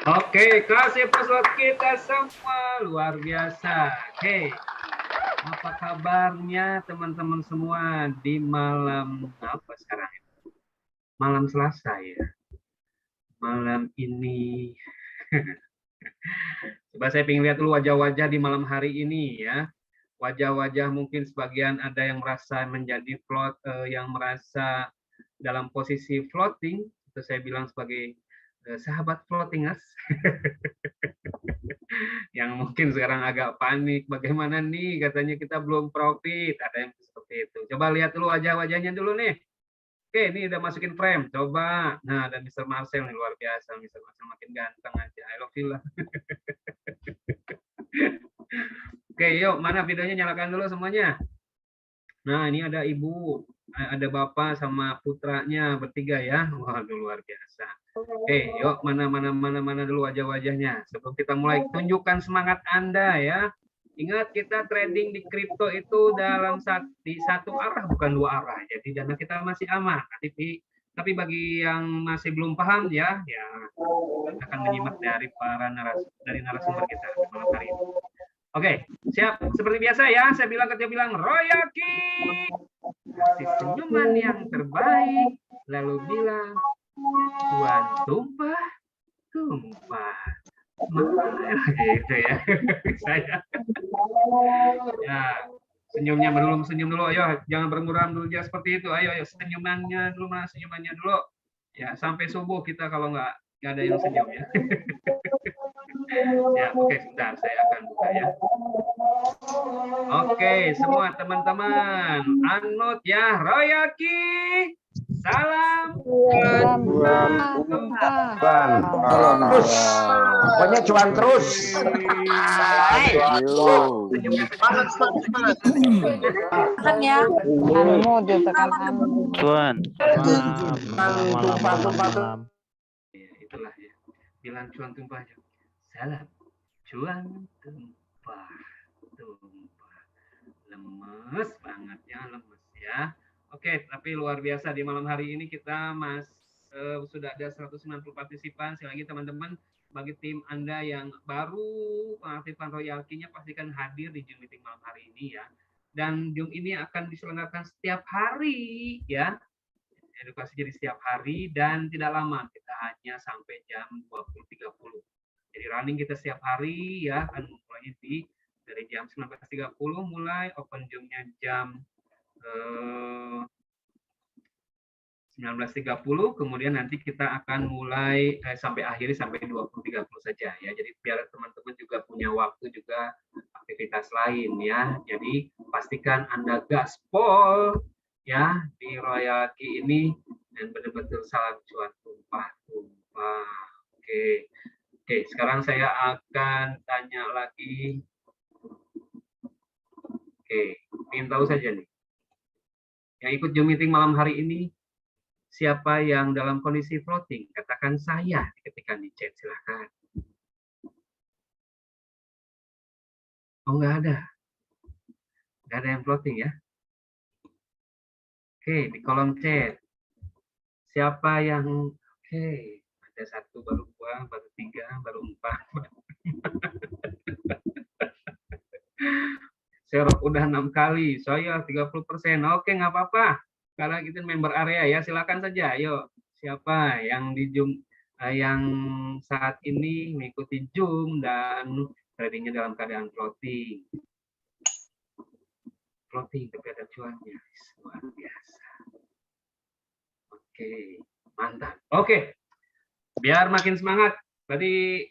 Oke, kasih password kita semua luar biasa. Oke, apa kabarnya teman-teman semua di malam apa sekarang? Malam Selasa ya. Malam ini, coba saya pengen lihat dulu wajah-wajah di malam hari ini ya. Wajah-wajah mungkin sebagian ada yang merasa menjadi yang merasa dalam posisi floating. Itu saya bilang sebagai sahabat floatingers. Yang mungkin sekarang agak panik, bagaimana nih katanya kita belum profit, ada yang seperti itu. Coba lihat dulu wajah-wajahnya dulu nih. Oke, ini udah masukin frame, coba. Nah, dan Mr. Marcel nih luar biasa, Mr. Marcel makin ganteng aja. I love you lah. Oke, yuk, mana videonya, nyalakan dulu semuanya. Nah, ini ada ibu, ada bapak sama putranya bertiga ya. Waduh, luar biasa. Oke, yuk, mana dulu wajah-wajahnya. Sebelum kita mulai, tunjukkan semangat Anda ya. Ingat, kita trading di kripto itu di satu arah, bukan dua arah. Jadi dana kita masih aman. Tapi bagi yang masih belum paham ya, kita akan menyimak dari narasumber kita malam hari ini. Oke, siap. Seperti biasa ya, saya bilang Royaki, kasih senyuman yang terbaik, lalu bilang Tuan tumpah tumpah. Gitu ya. Saya ya, senyum dulu, ayo, jangan bermuram dulu ya seperti itu. Ayo senyumannya dulu, Mas, senyumannya dulu. Ya, sampai subuh kita kalau nggak ada yang senyum ya. Ya, oke, sebentar saya akan buka ya. Oke, semua teman-teman, anut ya, Royaki. Salam pokoknya cuan terus. Kan ya, anu ditekan Cuan. Malam. Itulah ya. Bilang cuan tumpah aja. Salam cuan tumpah tumpah. Lemes banget ya, lemes ya. Oke, tapi luar biasa di malam hari ini kita sudah ada 190 partisipan. Sekali lagi teman-teman, bagi tim Anda yang baru pengaktifan royaltinya pastikan hadir di Zoom meeting malam hari ini ya. Dan Zoom ini akan diselenggarakan setiap hari ya. Edukasi jadi setiap hari dan tidak lama, kita hanya sampai jam 20.30. Jadi running kita setiap hari ya, kan mulainya dari jam 19.30 mulai, open Zoom-nya jam 19.30, kemudian nanti kita akan mulai sampai akhiri sampai 20.30 saja ya. Jadi biar teman-teman juga punya waktu juga aktivitas lain ya. Jadi pastikan Anda gaspol ya di royalti ini dan benar-benar salam cuan tumpah. Oke. Oke, sekarang saya akan tanya lagi. Oke, ingin tahu saja nih. Yang ikut Zoom meeting malam hari ini, siapa yang dalam kondisi floating? Katakan saya, ketikkan di chat, silahkan. Oh, nggak ada. Nggak ada yang floating ya. Oke, di kolom chat. Siapa yang, oke, ada 1, baru 2, baru 3, baru 4. Serok udah 6 kali, saya 30%. Oke, nggak apa-apa. Karena kita member area ya, silakan saja. Ayo, siapa yang di Zoom yang saat ini mengikuti Zoom dan tradingnya dalam keadaan floating. Floating tapi ada cuannya, luar biasa. Oke, mantap. Oke, biar makin semangat. Tadi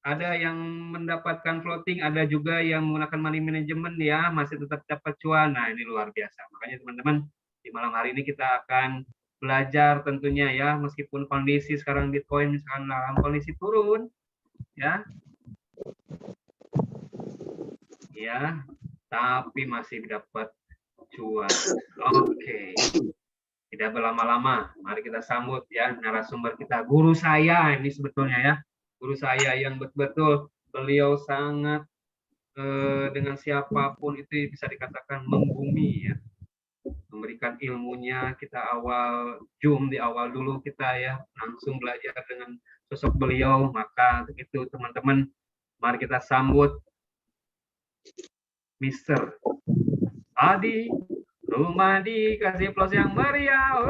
ada yang mendapatkan floating, ada juga yang menggunakan money management ya, masih tetap dapat cuan. Nah, ini luar biasa. Makanya teman-teman, di malam hari ini kita akan belajar tentunya ya, meskipun kondisi sekarang Bitcoin misalkan dalam kondisi turun, ya. Ya, tapi masih dapat cuan. Oke. Tidak berlama-lama, mari kita sambut ya narasumber kita, guru saya ini sebetulnya ya. Guru saya yang betul-betul beliau sangat dengan siapapun itu bisa dikatakan membumi ya, memberikan ilmunya. Kita awal Zoom di awal dulu kita ya, langsung belajar dengan sosok beliau. Maka itu teman-teman, mari kita sambut Mr. Adi Rumadi, kasih plus yang meriah.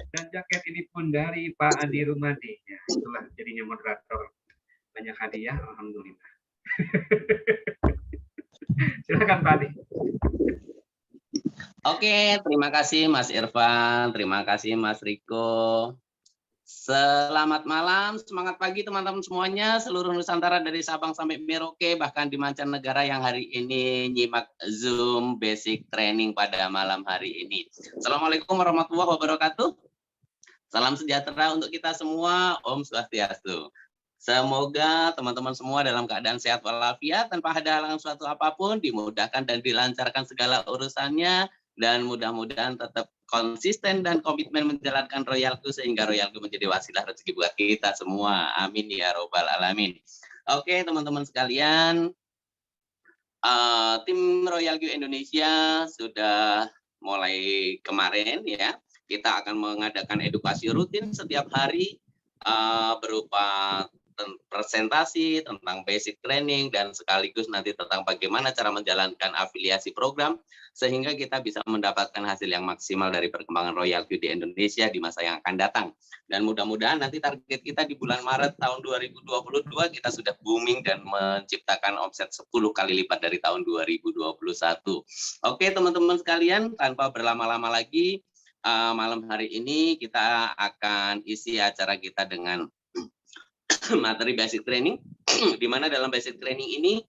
Dan jaket ini pun dari Pak Adi Rumadi. Ya, itulah jadinya moderator. Banyak hadiah, alhamdulillah. Silakan Pak Adi. Oke, terima kasih Mas Irfan, terima kasih Mas Riko. Selamat malam, semangat pagi teman-teman semuanya, seluruh Nusantara dari Sabang sampai Merauke, bahkan di mancanegara yang hari ini nyimak Zoom basic training pada malam hari ini. Assalamualaikum warahmatullahi wabarakatuh. Salam sejahtera untuk kita semua, Om Swastiastu. Semoga teman-teman semua dalam keadaan sehat walafiat, tanpa ada halangan suatu apapun, dimudahkan dan dilancarkan segala urusannya, dan mudah-mudahan tetap konsisten dan komitmen menjalankan Royalku sehingga Royalku menjadi wasilah rezeki buat kita semua. Amin ya robbal alamin. Oke teman-teman sekalian, tim Royalku Indonesia sudah mulai kemarin ya. Kita akan mengadakan edukasi rutin setiap hari berupa presentasi tentang basic training dan sekaligus nanti tentang bagaimana cara menjalankan afiliasi program sehingga kita bisa mendapatkan hasil yang maksimal dari perkembangan Royalku di Indonesia di masa yang akan datang. Dan mudah-mudahan nanti target kita di bulan Maret tahun 2022 kita sudah booming dan menciptakan omset 10 kali lipat dari tahun 2021. Oke teman-teman sekalian, tanpa berlama-lama lagi, malam hari ini kita akan isi acara kita dengan materi basic training, di mana dalam basic training ini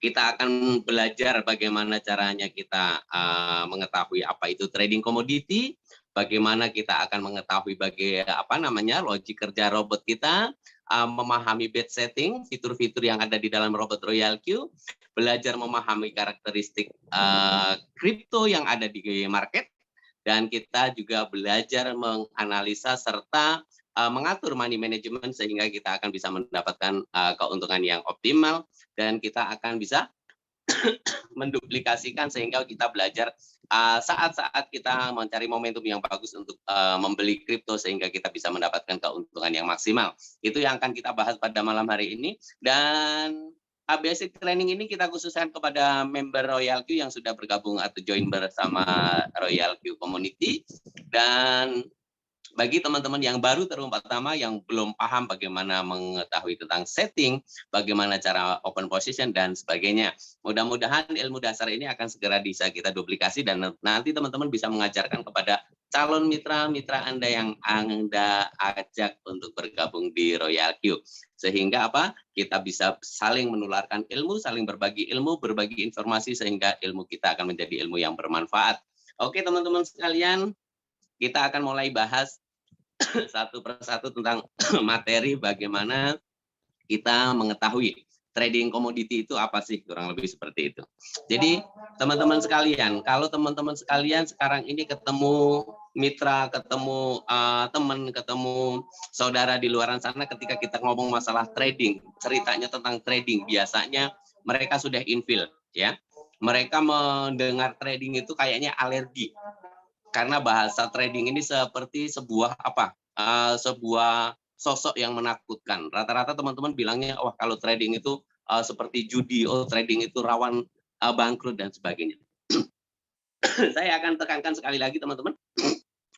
kita akan belajar bagaimana caranya kita mengetahui apa itu trading komoditi, bagaimana kita akan mengetahui logik kerja robot kita, memahami bid setting, fitur-fitur yang ada di dalam robot Royalku, belajar memahami karakteristik kripto yang ada di market, dan kita juga belajar menganalisa serta mengatur money management sehingga kita akan bisa mendapatkan keuntungan yang optimal dan kita akan bisa menduplikasikan sehingga kita belajar saat-saat kita mencari momentum yang bagus untuk membeli kripto sehingga kita bisa mendapatkan keuntungan yang maksimal. Itu yang akan kita bahas pada malam hari ini, dan basic training ini kita khususkan kepada member Royalku yang sudah bergabung atau join bersama Royalku Community. Dan bagi teman-teman yang baru pertama yang belum paham bagaimana mengetahui tentang setting, bagaimana cara open position dan sebagainya. Mudah-mudahan ilmu dasar ini akan segera bisa kita duplikasi dan nanti teman-teman bisa mengajarkan kepada calon mitra-mitra Anda yang Anda ajak untuk bergabung di Royalku. Sehingga kita bisa saling menularkan ilmu, saling berbagi ilmu, berbagi informasi sehingga ilmu kita akan menjadi ilmu yang bermanfaat. Oke teman-teman sekalian, kita akan mulai bahas satu persatu tentang materi bagaimana kita mengetahui trading komoditi itu apa sih, kurang lebih seperti itu. Jadi teman-teman sekalian, kalau teman-teman sekalian sekarang ini ketemu mitra, ketemu teman, ketemu saudara di luar sana, ketika kita ngomong masalah trading, ceritanya tentang trading, biasanya mereka sudah infil ya. Mereka mendengar trading itu kayaknya alergi. Karena bahasa trading ini seperti sebuah sebuah sosok yang menakutkan. Rata-rata teman-teman bilangnya, wah kalau trading itu seperti judi, trading itu rawan bangkrut dan sebagainya. Saya akan tekankan sekali lagi teman-teman,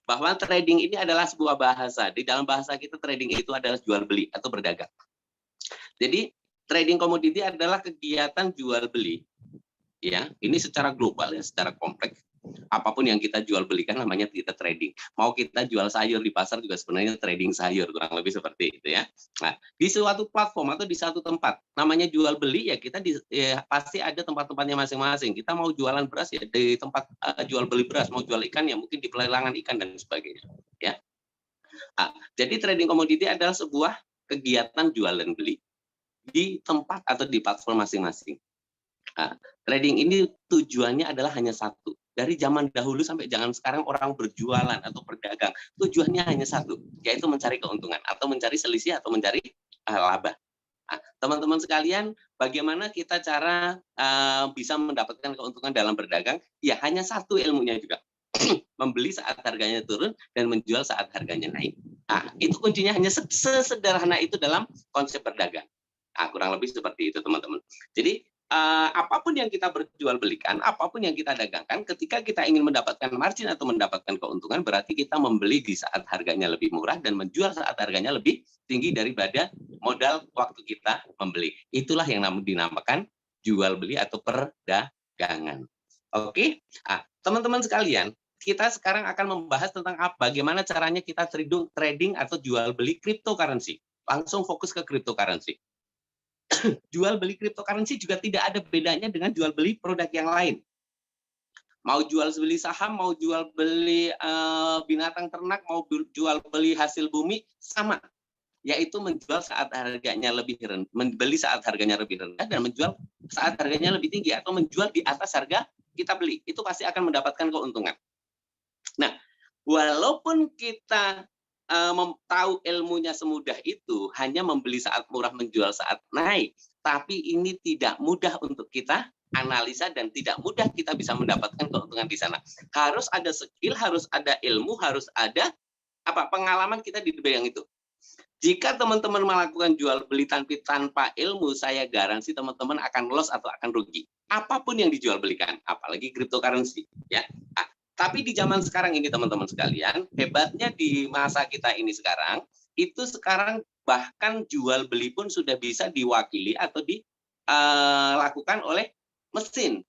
bahwa trading ini adalah sebuah bahasa. Di dalam bahasa kita trading itu adalah jual beli atau berdagang. Jadi trading komoditi adalah kegiatan jual beli. Ya, ini secara global ya, secara kompleks. Apapun yang kita jual belikan namanya kita trading. Mau kita jual sayur di pasar juga sebenarnya trading sayur, kurang lebih seperti itu ya. Nah, di suatu platform atau di satu tempat namanya jual beli ya, kita pasti ada tempat-tempatnya masing-masing. Kita mau jualan beras ya di tempat jual beli beras, mau jual ikan ya mungkin di pelelangan ikan dan sebagainya ya. Nah, jadi trading komoditi adalah sebuah kegiatan jualan beli di tempat atau di platform masing-masing. Nah, trading ini tujuannya adalah hanya satu. Dari zaman dahulu sampai zaman sekarang orang berjualan atau berdagang, tujuannya hanya satu, yaitu mencari keuntungan atau mencari selisih atau mencari laba. Nah, teman-teman sekalian, bagaimana kita cara bisa mendapatkan keuntungan dalam berdagang? Ya hanya satu ilmunya juga. Membeli saat harganya turun dan menjual saat harganya naik. Nah, itu kuncinya hanya sesederhana itu dalam konsep berdagang. Nah, kurang lebih seperti itu, teman-teman. Jadi, apapun yang kita berjual belikan, apapun yang kita dagangkan, ketika kita ingin mendapatkan margin atau mendapatkan keuntungan, berarti kita membeli di saat harganya lebih murah dan menjual saat harganya lebih tinggi daripada modal waktu kita membeli. Itulah yang dinamakan jual beli atau perdagangan. Oke, teman-teman sekalian, kita sekarang akan membahas tentang bagaimana caranya kita trading atau jual beli cryptocurrency. Langsung fokus ke cryptocurrency. Jual beli cryptocurrency juga tidak ada bedanya dengan jual beli produk yang lain. Mau jual beli saham, mau jual beli binatang ternak, mau jual beli hasil bumi, sama. Yaitu menjual saat harganya lebih rendah, membeli saat harganya lebih rendah dan menjual saat harganya lebih tinggi atau menjual di atas harga kita beli. Itu pasti akan mendapatkan keuntungan. Nah, walaupun kita tahu ilmunya semudah itu, hanya membeli saat murah, menjual saat naik, tapi ini tidak mudah untuk kita analisa dan tidak mudah kita bisa mendapatkan keuntungan di sana. Harus ada skill, harus ada ilmu, harus ada pengalaman kita di bidang itu. Jika teman-teman melakukan jual beli tanpa ilmu, saya garansi teman-teman akan loss atau akan rugi. Apapun yang dijual belikan, apalagi cryptocurrency, ya. Tapi di zaman sekarang ini teman-teman sekalian, hebatnya di masa kita ini sekarang, itu sekarang bahkan jual beli pun sudah bisa diwakili atau dilakukan oleh mesin.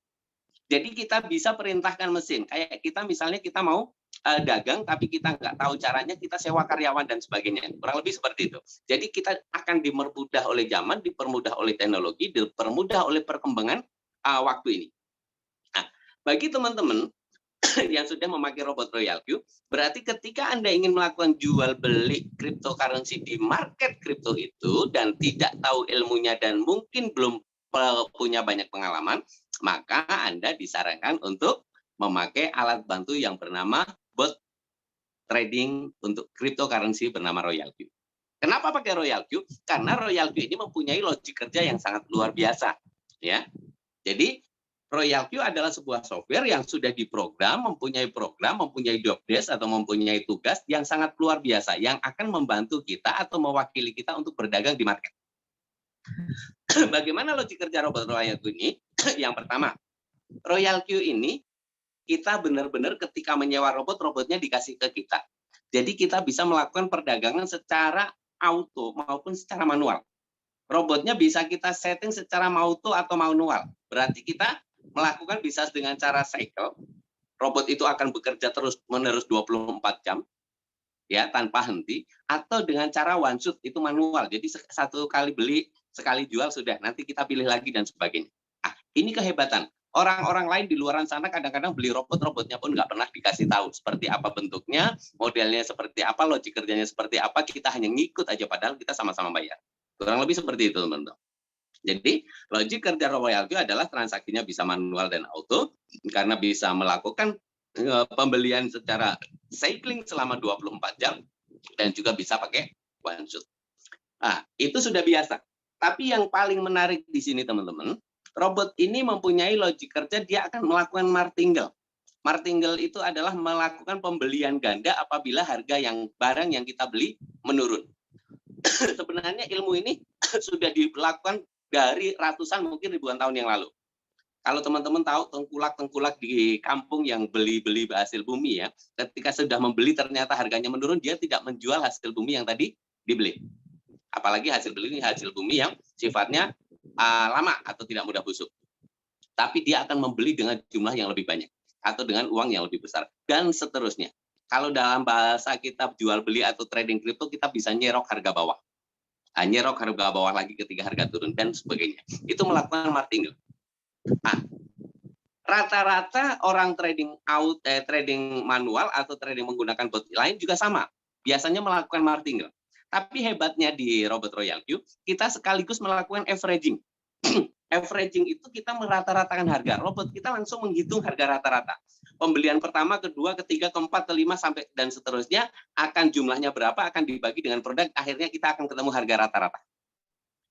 Jadi kita bisa perintahkan mesin. Kayak kita misalnya kita mau dagang tapi kita nggak tahu caranya, kita sewa karyawan dan sebagainya. Kurang lebih seperti itu. Jadi kita akan dipermudah oleh zaman, dipermudah oleh teknologi, dipermudah oleh perkembangan waktu ini. Nah, bagi teman-teman yang sudah memakai robot Royal Q, berarti ketika Anda ingin melakukan jual beli cryptocurrency di market kripto itu dan tidak tahu ilmunya dan mungkin belum punya banyak pengalaman, maka Anda disarankan untuk memakai alat bantu yang bernama bot trading untuk cryptocurrency bernama Royal Q. Kenapa pakai Royal Q? Karena Royal Q ini mempunyai logik kerja yang sangat luar biasa, ya. Jadi Royal Q adalah sebuah software yang sudah diprogram, mempunyai job desk atau mempunyai tugas yang sangat luar biasa yang akan membantu kita atau mewakili kita untuk berdagang di market. Bagaimana logik kerja robot Royal Q ini? Yang pertama, Royal Q ini kita benar-benar ketika menyewa robot, robotnya dikasih ke kita. Jadi kita bisa melakukan perdagangan secara auto maupun secara manual. Robotnya bisa kita setting secara auto atau manual. Berarti kita melakukan bisa dengan cara cycle. Robot itu akan bekerja terus-menerus 24 jam. Ya, tanpa henti. Atau dengan cara one shot, itu manual. Jadi satu kali beli, sekali jual, sudah. Nanti kita pilih lagi dan sebagainya. Ini kehebatan. Orang-orang lain di luar sana kadang-kadang beli robotnya pun nggak pernah dikasih tahu seperti apa bentuknya, modelnya seperti apa, logik kerjanya seperti apa, kita hanya ngikut aja padahal kita sama-sama bayar. Kurang lebih seperti itu, teman-teman. Jadi, logik kerja Royal Q adalah transaksinya bisa manual dan auto, karena bisa melakukan pembelian secara cycling selama 24 jam, dan juga bisa pakai one shot. Nah, itu sudah biasa. Tapi yang paling menarik di sini, teman-teman, robot ini mempunyai logik kerja, dia akan melakukan martingale. Martingale itu adalah melakukan pembelian ganda apabila harga barang yang kita beli menurun. Sebenarnya ilmu ini sudah dilakukan dari ratusan mungkin ribuan tahun yang lalu. Kalau teman-teman tahu tengkulak-tengkulak di kampung yang beli-beli hasil bumi ya, ketika sudah membeli ternyata harganya menurun, dia tidak menjual hasil bumi yang tadi dibeli. Apalagi hasil bumi yang sifatnya lama atau tidak mudah busuk. Tapi dia akan membeli dengan jumlah yang lebih banyak atau dengan uang yang lebih besar dan seterusnya. Kalau dalam bahasa kita jual beli atau trading kripto, kita bisa nyerok harga bawah. Nyerok harga bawah lagi ketika harga turun dan sebagainya. Itu melakukan martingale. Rata-rata orang trading manual atau trading menggunakan bot lain juga sama. Biasanya melakukan martingale. Tapi hebatnya di robot Royal Q, kita sekaligus melakukan averaging. Averaging itu kita merata-ratakan harga. Robot kita langsung menghitung harga rata-rata. Pembelian pertama, kedua, ketiga, keempat, kelima, sampai dan seterusnya, akan jumlahnya berapa, akan dibagi dengan produk, akhirnya kita akan ketemu harga rata-rata.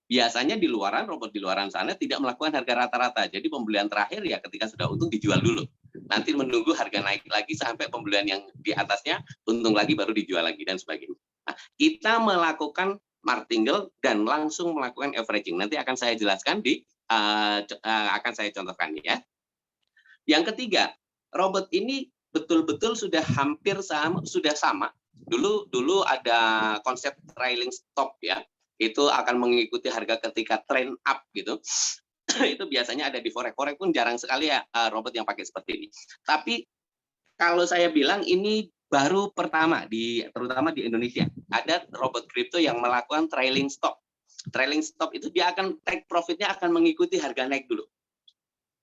Biasanya di luaran, robot di luaran sana tidak melakukan harga rata-rata. Jadi pembelian terakhir ya ketika sudah untung dijual dulu. Nanti menunggu harga naik lagi sampai pembelian yang di atasnya untung lagi baru dijual lagi dan sebagainya. Nah, kita melakukan martingale dan langsung melakukan averaging. Nanti akan saya jelaskan akan saya contohkan ya. Yang ketiga, robot ini betul-betul sudah hampir sudah sama. Dulu ada konsep trailing stop ya. Itu akan mengikuti harga ketika trend up gitu. Itu biasanya ada di forex pun jarang sekali ya robot yang pakai seperti ini. Tapi kalau saya bilang ini baru pertama terutama di Indonesia ada robot kripto yang melakukan trailing stop. Trailing stop itu dia akan take profitnya akan mengikuti harga naik dulu.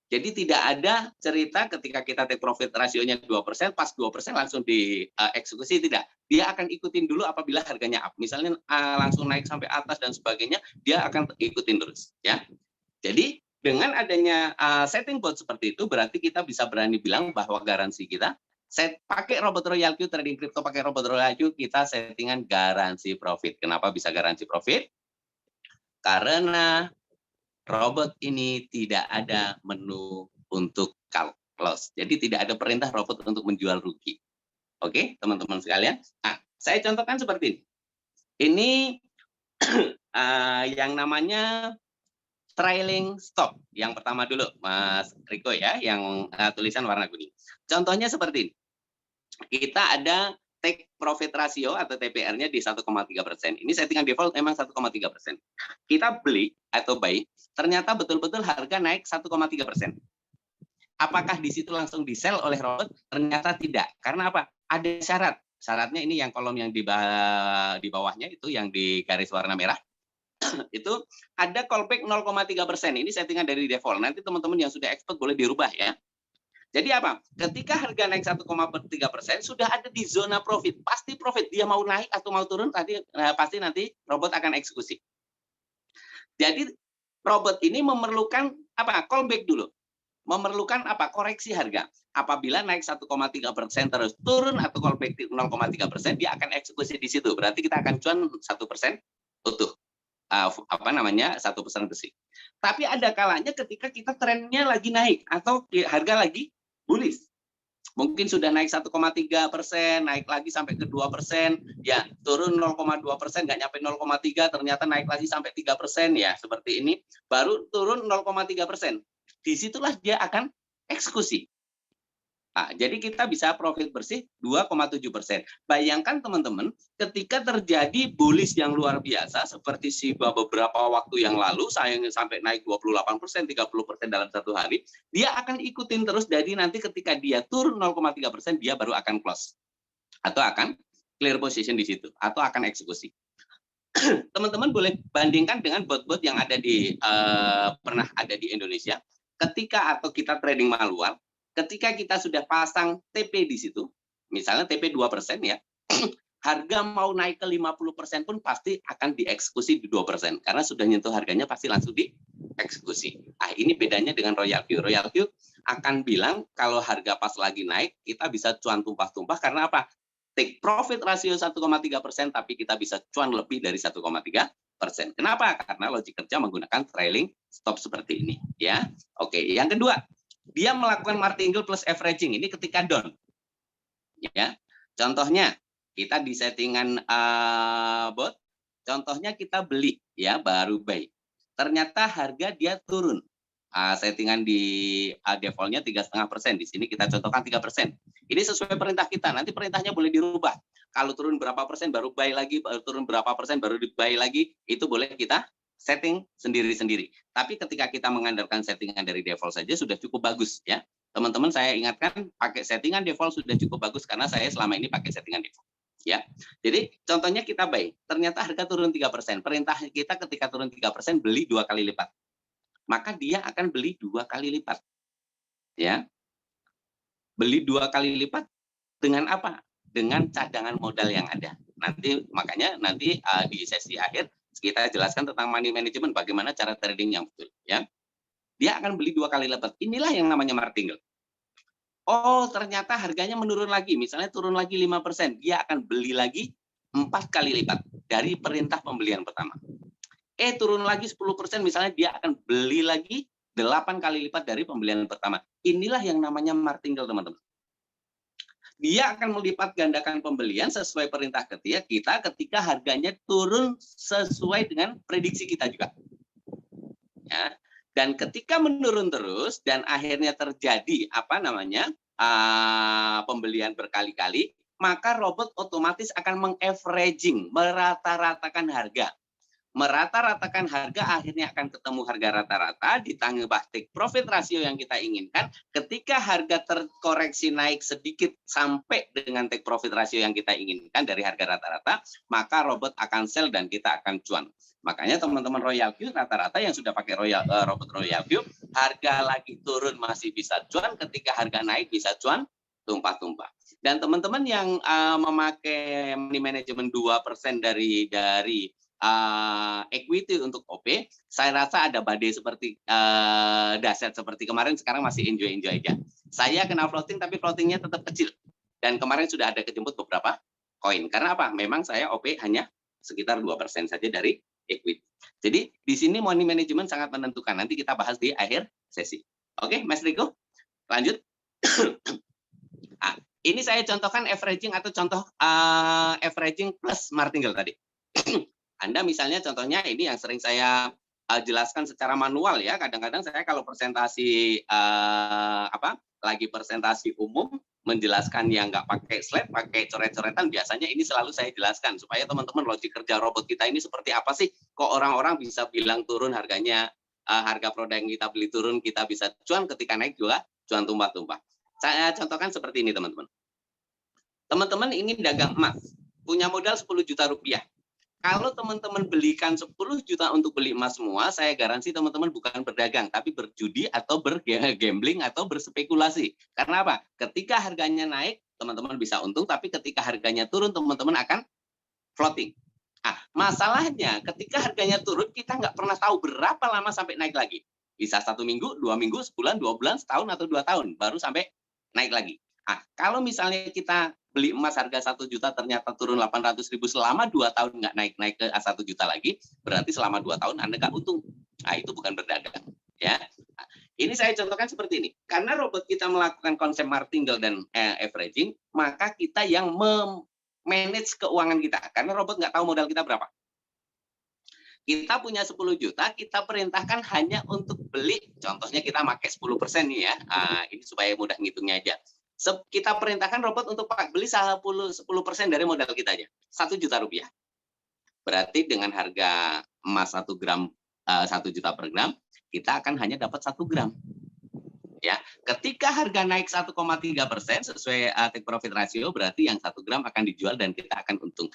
Jadi tidak ada cerita ketika kita take profit rasionya 2%, pas 2% langsung dieksekusi, tidak. Dia akan ikutin dulu apabila harganya up. Misalnya langsung naik sampai atas dan sebagainya, dia akan ikutin terus. Ya. Jadi dengan adanya setting bot seperti itu, berarti kita bisa berani bilang bahwa garansi kita, pakai robot Royal Q, trading crypto pakai robot Royal Q, kita settingan garansi profit. Kenapa bisa garansi profit? Karena robot ini tidak ada menu untuk cut loss. Jadi tidak ada perintah robot untuk menjual rugi. Oke, teman-teman sekalian. Nah, saya contohkan seperti ini. Ini yang namanya trailing stop. Yang pertama dulu, Mas Riko ya, yang tulisan warna kuning. Contohnya seperti ini. Kita ada take profit ratio atau TPR-nya di 1,3%. Ini settingan default memang 1,3%. Kita beli atau buy, ternyata betul-betul harga naik 1,3%. Apakah di situ langsung di-sell oleh robot? Ternyata tidak. Karena apa? Ada syarat. Syaratnya ini yang kolom yang di bawahnya itu yang di garis warna merah. Itu ada callback 0,3%. Ini settingan dari default. Nanti teman-teman yang sudah expert boleh dirubah ya. Jadi apa? Ketika harga naik 1,3%, sudah ada di zona profit. Pasti profit. Dia mau naik atau mau turun, pasti nanti robot akan eksekusi. Jadi robot ini memerlukan apa? Callback dulu. Memerlukan apa? Koreksi harga. Apabila naik 1,3% terus turun atau callback 0,3%, dia akan eksekusi di situ. Berarti kita akan cuan 1% utuh. 1% bersih. Tapi ada kalanya ketika kita trennya lagi naik atau harga lagi bullish. Mungkin sudah naik 1,3%, naik lagi sampai ke 2%, ya turun 0,2%, nggak nyampe 0,3%, ternyata naik lagi sampai 3%, ya seperti ini, baru turun 0,3%. Disitulah dia akan eksekusi. Nah, jadi kita bisa profit bersih 2,7%. Bayangkan teman-teman, ketika terjadi bullish yang luar biasa, seperti Shiba beberapa waktu yang lalu, sampai naik 28%, 30% dalam satu hari, dia akan ikutin terus, jadi nanti ketika dia turun 0,3%, dia baru akan close. Atau akan clear position di situ, atau akan eksekusi. Teman-teman boleh bandingkan dengan bot-bot yang ada pernah ada di Indonesia. Ketika atau kita trading manual, ketika kita sudah pasang TP di situ, misalnya TP 2% ya, harga mau naik ke 50% pun pasti akan dieksekusi di 2%. Karena sudah nyentuh harganya pasti langsung dieksekusi. Nah, ini bedanya dengan Royal Q. Royal Q akan bilang kalau harga pas lagi naik, kita bisa cuan tumpah-tumpah. Karena apa? Take profit rasio 1,3%, tapi kita bisa cuan lebih dari 1,3%. Kenapa? Karena logik kerja menggunakan trailing stop seperti ini. Ya, oke. Yang kedua, dia melakukan martingale plus averaging ini ketika down. Ya, contohnya kita di settingan bot, contohnya kita beli ya baru buy. Ternyata harga dia turun. Settingan di defaultnya 3,5%. Di sini kita contohkan 3%. Ini sesuai perintah kita. Nanti perintahnya boleh dirubah. Kalau turun berapa persen baru buy lagi, baru turun berapa persen baru di buy lagi, itu boleh kita setting sendiri-sendiri. Tapi ketika kita mengandalkan settingan dari default saja sudah cukup bagus ya. Teman-teman saya ingatkan pakai settingan default sudah cukup bagus karena saya selama ini pakai settingan default. Ya. Jadi contohnya kita buy, ternyata harga turun 3%. Perintah kita ketika turun 3% beli 2 kali lipat. Maka dia akan beli 2 kali lipat. Ya. Beli 2 kali lipat dengan apa? Dengan cadangan modal yang ada. Makanya nanti di sesi akhir kita jelaskan tentang money management, bagaimana cara trading yang betul. Ya, dia akan beli 2 kali lipat. Inilah yang namanya martingale. Oh, ternyata harganya menurun lagi, misalnya turun lagi 5%, dia akan beli lagi 4 kali lipat dari perintah pembelian pertama. turun lagi 10%, misalnya dia akan beli lagi 8 kali lipat dari pembelian pertama. Inilah yang namanya martingale, teman-teman. Dia akan melipat gandakan pembelian sesuai perintah kita ketika harganya turun sesuai dengan prediksi kita juga. Ya. Dan ketika menurun terus dan akhirnya terjadi pembelian berkali-kali, maka robot otomatis akan mengaveraging, merata-ratakan harga. Merata-ratakan harga, akhirnya akan ketemu harga rata-rata ditambah take profit ratio yang kita inginkan. Ketika harga terkoreksi naik sedikit sampai dengan take profit ratio yang kita inginkan dari harga rata-rata, maka robot akan sell dan kita akan cuan. Makanya teman-teman Royal Q rata-rata yang sudah pakai robot Royal Q, harga lagi turun masih bisa cuan, ketika harga naik bisa cuan tumpah-tumpah. Dan teman-teman yang memakai money management 2% dari equity untuk OP, saya rasa ada badai seperti daset seperti kemarin, sekarang masih enjoy aja. Saya kena floating tapi floatingnya tetap kecil. Dan kemarin sudah ada kejemput beberapa koin. Karena apa? Memang saya OP hanya sekitar 2% saja dari equity. Jadi di sini money management sangat menentukan. Nanti kita bahas di akhir sesi. Oke, Mas Riko, lanjut. Ini saya contohkan averaging atau contoh averaging plus martingale tadi. Anda misalnya contohnya ini yang sering saya jelaskan secara manual ya. Kadang-kadang saya kalau presentasi lagi presentasi umum menjelaskan yang nggak pakai slide, pakai coret-coretan, biasanya ini selalu saya jelaskan supaya teman-teman logik kerja robot kita ini seperti apa sih? Kok orang-orang bisa bilang turun harganya, harga produk yang kita beli turun, kita bisa cuan, ketika naik juga cuan tumpah-tumpah. Saya contohkan seperti ini, teman-teman. Teman-teman ingin dagang emas, punya modal 10 juta rupiah. Kalau teman-teman belikan 10 juta untuk beli emas semua, saya garansi teman-teman bukan berdagang, tapi berjudi atau bergambling atau berspekulasi. Karena apa? Ketika harganya naik, teman-teman bisa untung, tapi ketika harganya turun, teman-teman akan floating. Masalahnya, ketika harganya turun, kita nggak pernah tahu berapa lama sampai naik lagi. Bisa 1 minggu, 2 minggu, sebulan, 2 bulan, setahun, atau 2 tahun, baru sampai naik lagi. Kalau misalnya kita beli emas harga 1 juta ternyata turun 800.000 selama 2 tahun nggak naik ke 1 juta lagi, berarti selama 2 tahun Anda nggak untung. Itu bukan berdagang. Ya. Ini saya contohkan seperti ini. Karena robot kita melakukan konsep martingale dan averaging, maka kita yang manage keuangan kita. Karena robot nggak tahu modal kita berapa. Kita punya 10 juta, kita perintahkan hanya untuk beli, contohnya kita pakai 10% nih ya, ini supaya mudah ngitungnya aja. Kita perintahkan robot untuk beli 10% dari modal kita aja, 1 juta rupiah. Berarti dengan harga emas 1 gram, 1 juta per gram, kita akan hanya dapat 1 gram. Ya, ketika harga naik 1,3% sesuai take profit ratio, berarti yang 1 gram akan dijual dan kita akan untung.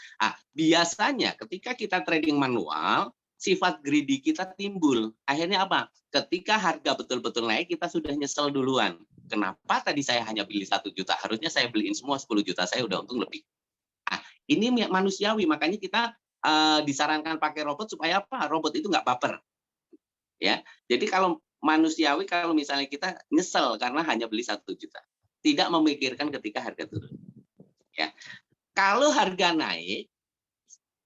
Biasanya ketika kita trading manual, sifat greedy kita timbul. Akhirnya apa? Ketika harga betul-betul naik, kita sudah nyesel duluan. Kenapa tadi saya hanya beli 1 juta? Harusnya saya beliin semua 10 juta, saya udah untung lebih. Ini manusiawi, makanya kita disarankan pakai robot supaya apa? Robot itu nggak baper. Ya, jadi kalau manusiawi, kalau misalnya kita nyesel karena hanya beli 1 juta, tidak memikirkan ketika harga turun. Ya, kalau harga naik,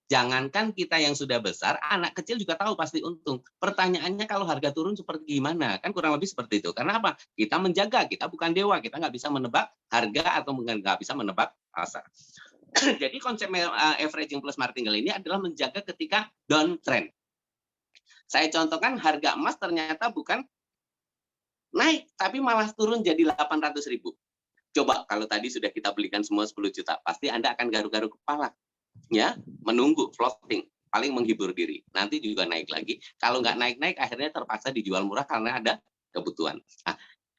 jangankan kita yang sudah besar, anak kecil juga tahu pasti untung. Pertanyaannya kalau harga turun seperti gimana? Kan kurang lebih seperti itu. Karena apa? Kita menjaga, kita bukan dewa, kita nggak bisa menebak harga atau nggak bisa menebak pasar. Jadi konsep averaging plus martingale ini adalah menjaga ketika downtrend. Saya contohkan harga emas ternyata bukan naik, tapi malah turun jadi 800.000. Coba kalau tadi sudah kita belikan semua 10 juta, pasti Anda akan garu-garu kepala. Ya, menunggu floating, paling menghibur diri. Nanti juga naik lagi. Kalau nggak naik-naik, akhirnya terpaksa dijual murah karena ada kebutuhan.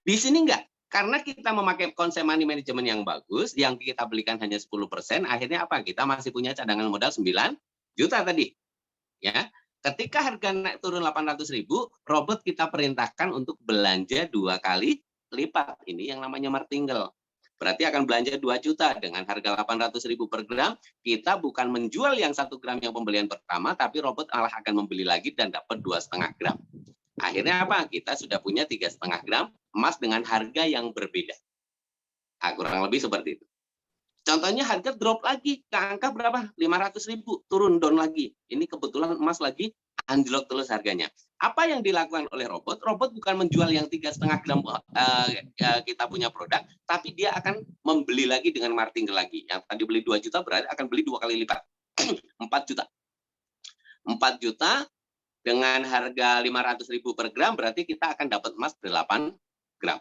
Di sini enggak. Karena kita memakai konsep money management yang bagus, yang kita belikan hanya 10%, akhirnya apa? Kita masih punya cadangan modal 9 juta tadi. Ya, ketika harga naik turun 800.000, robot kita perintahkan untuk belanja 2 kali lipat. Ini yang namanya martingale. Berarti akan belanja 2 juta dengan harga 800.000 per gram. Kita bukan menjual yang 1 gram yang pembelian pertama, tapi robot malah akan membeli lagi dan dapat 2,5 gram. Akhirnya apa? Kita sudah punya 3,5 gram emas dengan harga yang berbeda. Kurang lebih seperti itu. Contohnya harga drop lagi ke angka berapa? 500.000, turun down lagi. Ini kebetulan emas lagi anjlok terus harganya. Apa yang dilakukan oleh robot? Robot bukan menjual yang 3,5 gram kita punya produk, tapi dia akan membeli lagi dengan martingale lagi. Yang tadi beli 2 juta berarti akan beli 2 kali lipat. 4 juta. 4 juta dengan harga 500.000 per gram berarti kita akan dapat emas 8 gram.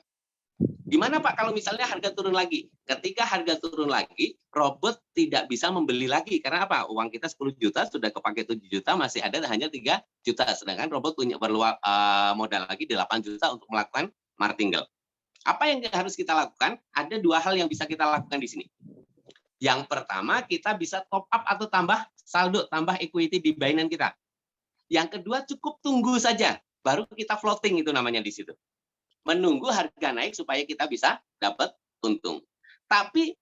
Gimana Pak kalau misalnya harga turun lagi? Ketika harga turun lagi, robot tidak bisa membeli lagi. Karena apa? Uang kita 10 juta, sudah kepake 7 juta, masih ada hanya 3 juta. Sedangkan robot punya modal lagi 8 juta untuk melakukan martingale. Apa yang harus kita lakukan? Ada 2 hal yang bisa kita lakukan di sini. Yang pertama, kita bisa top up atau tambah saldo, tambah equity di Binance kita. Yang kedua, cukup tunggu saja. Baru kita floating itu namanya di situ. Menunggu harga naik supaya kita bisa dapat untung. Tapi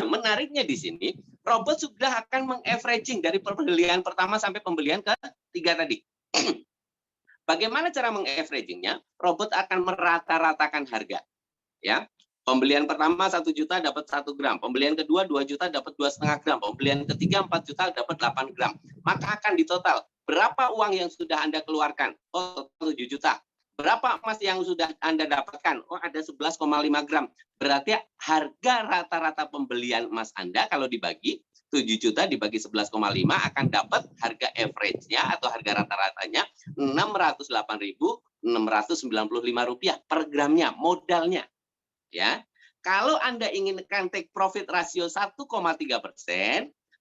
menariknya di sini, robot sudah akan mengaveraging dari pembelian pertama sampai pembelian ketiga tadi. Bagaimana cara mengaveragingnya? Robot akan merata-ratakan harga. Ya, pembelian pertama 1 juta dapat 1 gram, pembelian kedua 2 juta dapat 2,5 gram, pembelian ketiga 4 juta dapat 8 gram. Maka akan ditotal berapa uang yang sudah Anda keluarkan? Oh, 7 juta. Berapa emas yang sudah Anda dapatkan? Oh, ada 11,5 gram. Berarti harga rata-rata pembelian emas Anda kalau dibagi 7 juta dibagi 11,5 akan dapat harga average-nya atau harga rata-ratanya Rp608.695 per gramnya, modalnya. Ya. Kalau Anda inginkan take profit rasio 1,3%,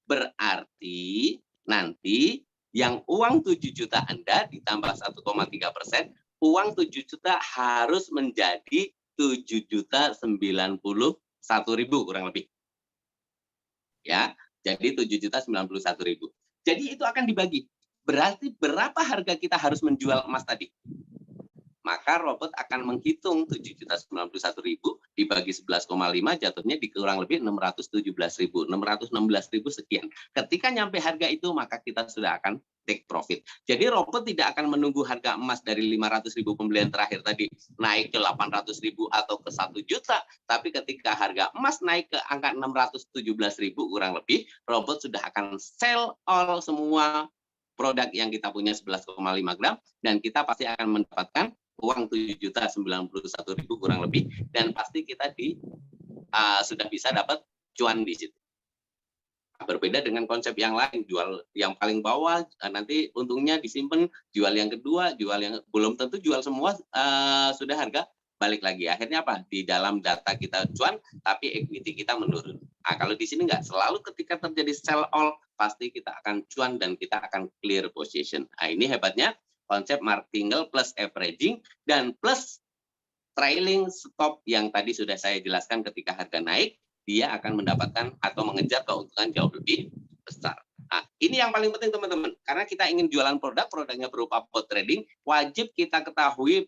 berarti nanti yang uang 7 juta Anda ditambah 1,3%, uang 7 juta harus menjadi 7.091.000 kurang lebih. Ya, jadi 7.091.000. Jadi itu akan dibagi. Berarti berapa harga kita harus menjual emas tadi? Maka robot akan menghitung 7.091.000 dibagi 11,5 jatuhnya di kurang lebih 617.000, 616.000 sekian. Ketika nyampe harga itu maka kita sudah akan take profit. Jadi robot tidak akan menunggu harga emas dari 500.000 pembelian terakhir tadi naik ke 800.000 atau ke 1 juta, tapi ketika harga emas naik ke angka 617.000 kurang lebih, robot sudah akan sell all semua produk yang kita punya 11,5 gram dan kita pasti akan mendapatkan uang 7.091.000 kurang lebih dan pasti kita sudah bisa dapat cuan di situ. Berbeda dengan konsep yang lain, jual yang paling bawah nanti untungnya disimpan, jual yang kedua, jual yang belum tentu jual semua sudah harga balik lagi. Akhirnya apa? Di dalam data kita cuan tapi equity kita menurun. Nah, kalau di sini nggak, selalu ketika terjadi sell all pasti kita akan cuan dan kita akan clear position. Nah, ini hebatnya konsep martingale plus averaging dan plus trailing stop yang tadi sudah saya jelaskan. Ketika harga naik, dia akan mendapatkan atau mengejar keuntungan jauh lebih besar. Nah, ini yang paling penting teman-teman. Karena kita ingin jualan produk, produknya berupa bot trading, wajib kita ketahui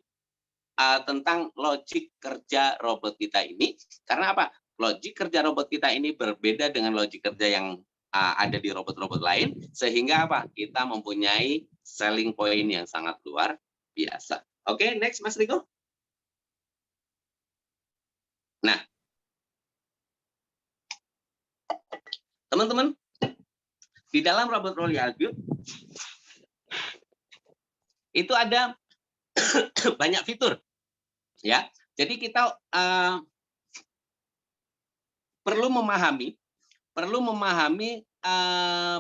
tentang logik kerja robot kita ini. Karena apa? Logik kerja robot kita ini berbeda dengan logik kerja yang ada di robot-robot lain, sehingga apa? Kita mempunyai selling point yang sangat luar biasa. Oke, next Mas Riko. Nah, teman-teman, di dalam robot Royal View itu ada banyak fitur, ya. Jadi kita perlu memahami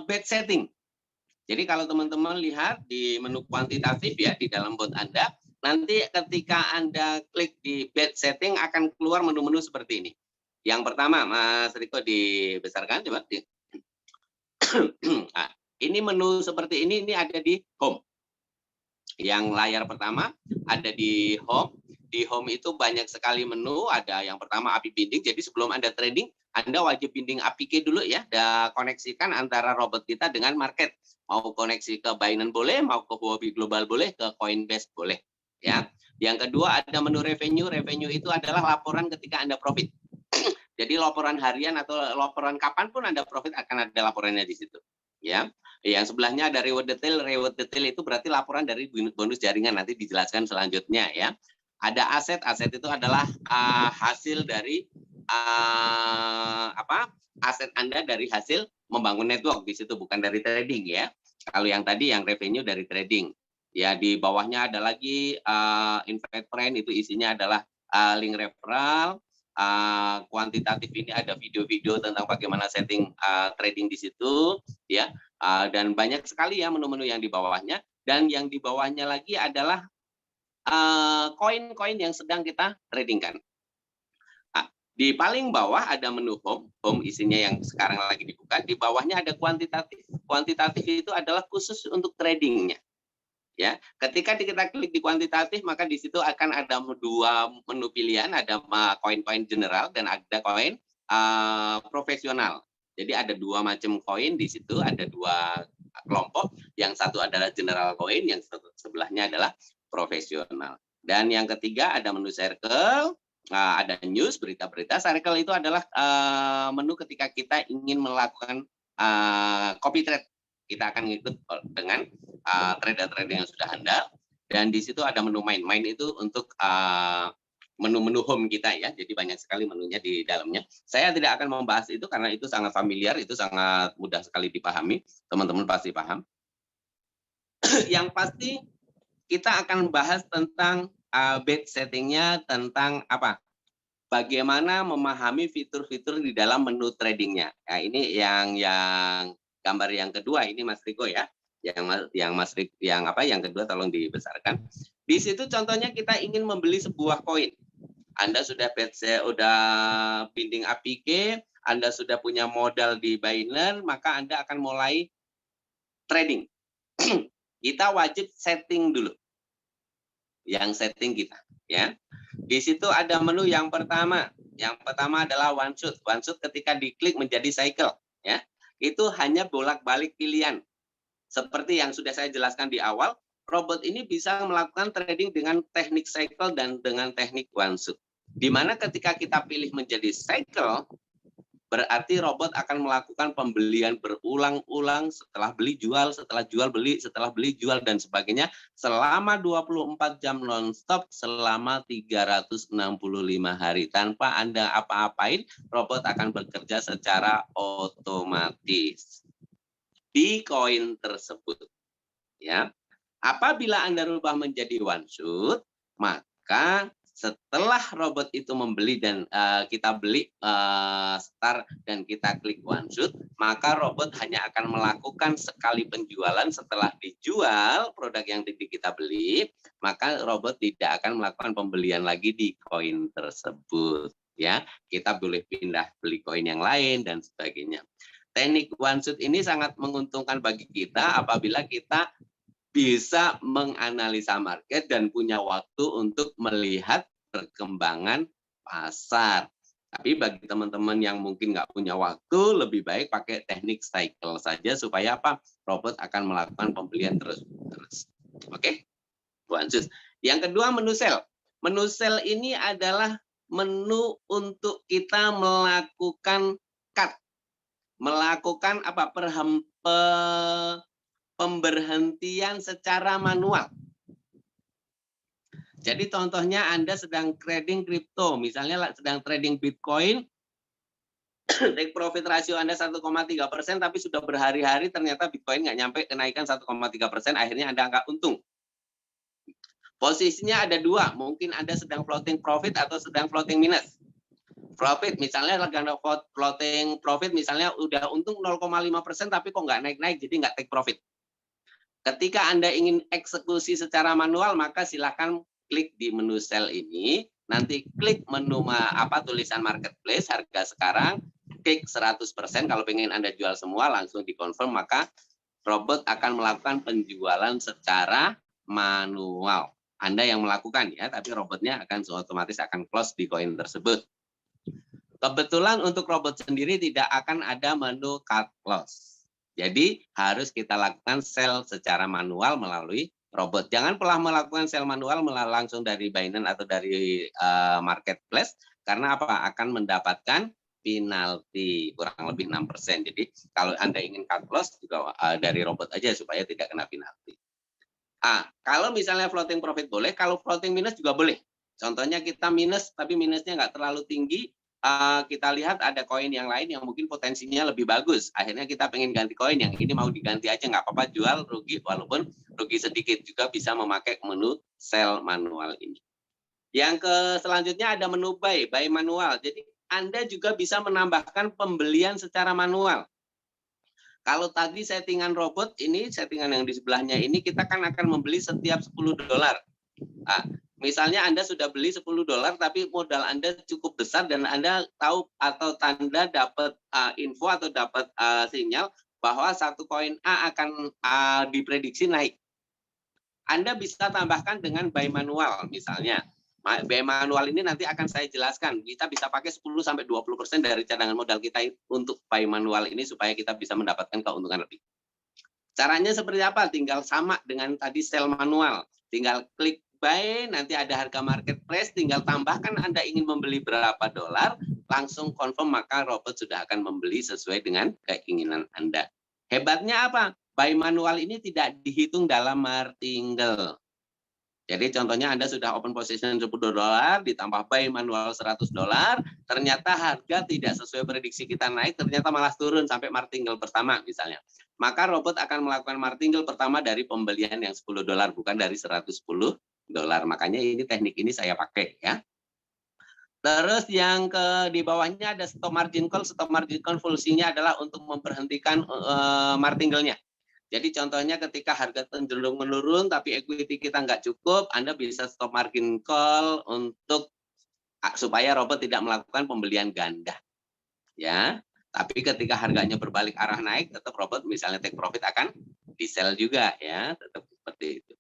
bid setting. Jadi kalau teman-teman lihat di menu kuantitatif ya di dalam bot Anda, nanti ketika Anda klik di bid setting akan keluar menu-menu seperti ini. Yang pertama, Mas Riko dibesarkan coba. Nah, ini menu seperti ini ada di home. Yang layar pertama ada di home. Di home itu banyak sekali menu. Ada yang pertama API binding. Jadi sebelum Anda trading, Anda wajib binding API dulu ya. Dan koneksikan antara robot kita dengan market. Mau koneksi ke Binance boleh, mau ke Huobi Global boleh, ke Coinbase boleh. Ya. Yang kedua ada menu revenue. Revenue itu adalah laporan ketika Anda profit. Jadi laporan harian atau laporan kapanpun Anda profit akan ada laporannya di situ. Ya. Yang sebelahnya ada reward detail. Reward detail itu berarti laporan dari bonus jaringan, nanti dijelaskan selanjutnya ya. Ada aset. Aset itu adalah hasil dari aset Anda dari hasil membangun network di situ, bukan dari trading ya. Kalau yang tadi yang revenue dari trading. Ya, di bawahnya ada lagi invite friend, itu isinya adalah link referral. Kuantitatif ini ada video-video tentang bagaimana setting trading di situ, ya. Dan banyak sekali ya menu-menu yang di bawahnya. Dan yang di bawahnya lagi adalah koin-koin yang sedang kita tradingkan. Di paling bawah ada menu home isinya yang sekarang lagi dibuka. Di bawahnya ada kuantitatif. Kuantitatif itu adalah khusus untuk tradingnya. Ya, ketika kita klik di kuantitatif, maka di situ akan ada dua menu pilihan, ada koin-koin general dan ada koin profesional. Jadi ada dua macam koin di situ, ada dua kelompok. Yang satu adalah general koin, yang sebelahnya adalah profesional. Dan yang ketiga ada menu circle. Ada news, berita-berita. Circle itu adalah menu ketika kita ingin melakukan copy trade. Kita akan ngikut dengan trader-trader yang sudah handal. Dan di situ ada menu main. Main itu untuk menu-menu home kita ya. Jadi banyak sekali menunya di dalamnya. Saya tidak akan membahas itu karena itu sangat familiar, itu sangat mudah sekali dipahami. Teman-teman pasti paham. Yang pasti kita akan bahas tentang base settingnya, tentang apa? Bagaimana memahami fitur-fitur di dalam menu tradingnya. Nah, ini yang gambar yang kedua ini Mas Riko ya. Yang kedua tolong dibesarkan. Di situ contohnya kita ingin membeli sebuah koin. Anda sudah binding APK, Anda sudah punya modal di Binance, maka Anda akan mulai trading. Kita wajib setting dulu. Yang setting kita ya. Di situ ada menu yang pertama. Yang pertama adalah one shot. One shot ketika diklik menjadi cycle ya. Itu hanya bolak-balik pilihan. Seperti yang sudah saya jelaskan di awal, robot ini bisa melakukan trading dengan teknik cycle dan dengan teknik one shot. Di mana ketika kita pilih menjadi cycle, berarti robot akan melakukan pembelian berulang-ulang setelah beli jual, setelah jual beli, setelah beli jual dan sebagainya selama 24 jam non-stop selama 365 hari. Tanpa Anda apa-apain, robot akan bekerja secara otomatis di koin tersebut. Ya. Apabila Anda rubah menjadi one shot, maka setelah robot itu membeli dan kita beli start dan kita klik one shot, maka robot hanya akan melakukan sekali penjualan. Setelah dijual produk yang kita beli, maka robot tidak akan melakukan pembelian lagi di koin tersebut. Ya, kita boleh pindah beli koin yang lain dan sebagainya. Teknik one shot ini sangat menguntungkan bagi kita apabila kita bisa menganalisa market dan punya waktu untuk melihat perkembangan pasar. Tapi bagi teman-teman yang mungkin nggak punya waktu, lebih baik pakai teknik cycle saja supaya apa? Robot akan melakukan pembelian terus. Oke? Lanjut. Yang kedua menu sell. Menu sell ini adalah menu untuk kita melakukan cut. Melakukan apa? Pemberhentian secara manual. Jadi contohnya Anda sedang trading kripto, misalnya sedang trading Bitcoin, take profit ratio Anda 1,3%, tapi sudah berhari-hari ternyata Bitcoin nggak nyampe kenaikan 1,3%, akhirnya Anda nggak untung. Posisinya ada dua, mungkin Anda sedang floating profit atau sedang floating minus. Profit misalnya floating profit misalnya udah untung 0,5%, tapi kok nggak naik-naik, jadi nggak take profit. Ketika Anda ingin eksekusi secara manual, maka silakan klik di menu sell ini, nanti klik menu tulisan marketplace, harga sekarang, klik 100%, kalau pengen Anda jual semua langsung dikonfirm, maka robot akan melakukan penjualan secara manual. Anda yang melakukan ya, tapi robotnya akan otomatis akan close di koin tersebut. Kebetulan untuk robot sendiri tidak akan ada menu cut loss. Jadi harus kita lakukan sell secara manual melalui robot. Jangan pernah melakukan sell manual langsung dari Binance atau dari marketplace, karena apa? Akan mendapatkan penalti kurang lebih 6%. Jadi kalau Anda ingin cut loss juga dari robot aja supaya tidak kena penalti. Kalau misalnya floating profit boleh, kalau floating minus juga boleh. Contohnya kita minus, tapi minusnya nggak terlalu tinggi, kita lihat ada koin yang lain yang mungkin potensinya lebih bagus. Akhirnya kita pengen ganti koin, yang ini mau diganti aja, nggak apa-apa, jual rugi, walaupun rugi sedikit juga bisa memakai menu sell manual ini. Yang selanjutnya ada menu buy manual. Jadi Anda juga bisa menambahkan pembelian secara manual. Kalau tadi settingan robot ini, settingan yang di sebelahnya ini, kita kan akan membeli setiap $10. Nah, misalnya Anda sudah beli $10, tapi modal Anda cukup besar dan Anda tahu atau tanda dapat info atau dapat sinyal bahwa satu koin A akan diprediksi naik. Anda bisa tambahkan dengan buy manual misalnya. Buy manual ini nanti akan saya jelaskan. Kita bisa pakai 10-20% dari cadangan modal kita untuk buy manual ini supaya kita bisa mendapatkan keuntungan lebih. Caranya seperti apa? Tinggal sama dengan tadi sell manual. Tinggal klik buy, nanti ada harga market price, tinggal tambahkan Anda ingin membeli berapa dolar, langsung confirm, maka robot sudah akan membeli sesuai dengan keinginan Anda. Hebatnya apa? Buy manual ini tidak dihitung dalam martingale. Jadi contohnya Anda sudah open position $10, ditambah buy manual $100, ternyata harga tidak sesuai prediksi kita naik, ternyata malah turun sampai martingale pertama misalnya. Maka robot akan melakukan martingale pertama dari pembelian yang $10, bukan dari $110. Makanya ini teknik ini saya pakai ya. Terus yang di bawahnya ada stop margin call. Stop margin call fungsinya adalah untuk memberhentikan martingale-nya. Jadi contohnya ketika harga cenderung menurun tapi equity kita nggak cukup, Anda bisa stop margin call untuk supaya robot tidak melakukan pembelian ganda. Ya. Tapi ketika harganya berbalik arah naik, tetap robot misalnya take profit akan di-sell juga ya, tetap seperti itu.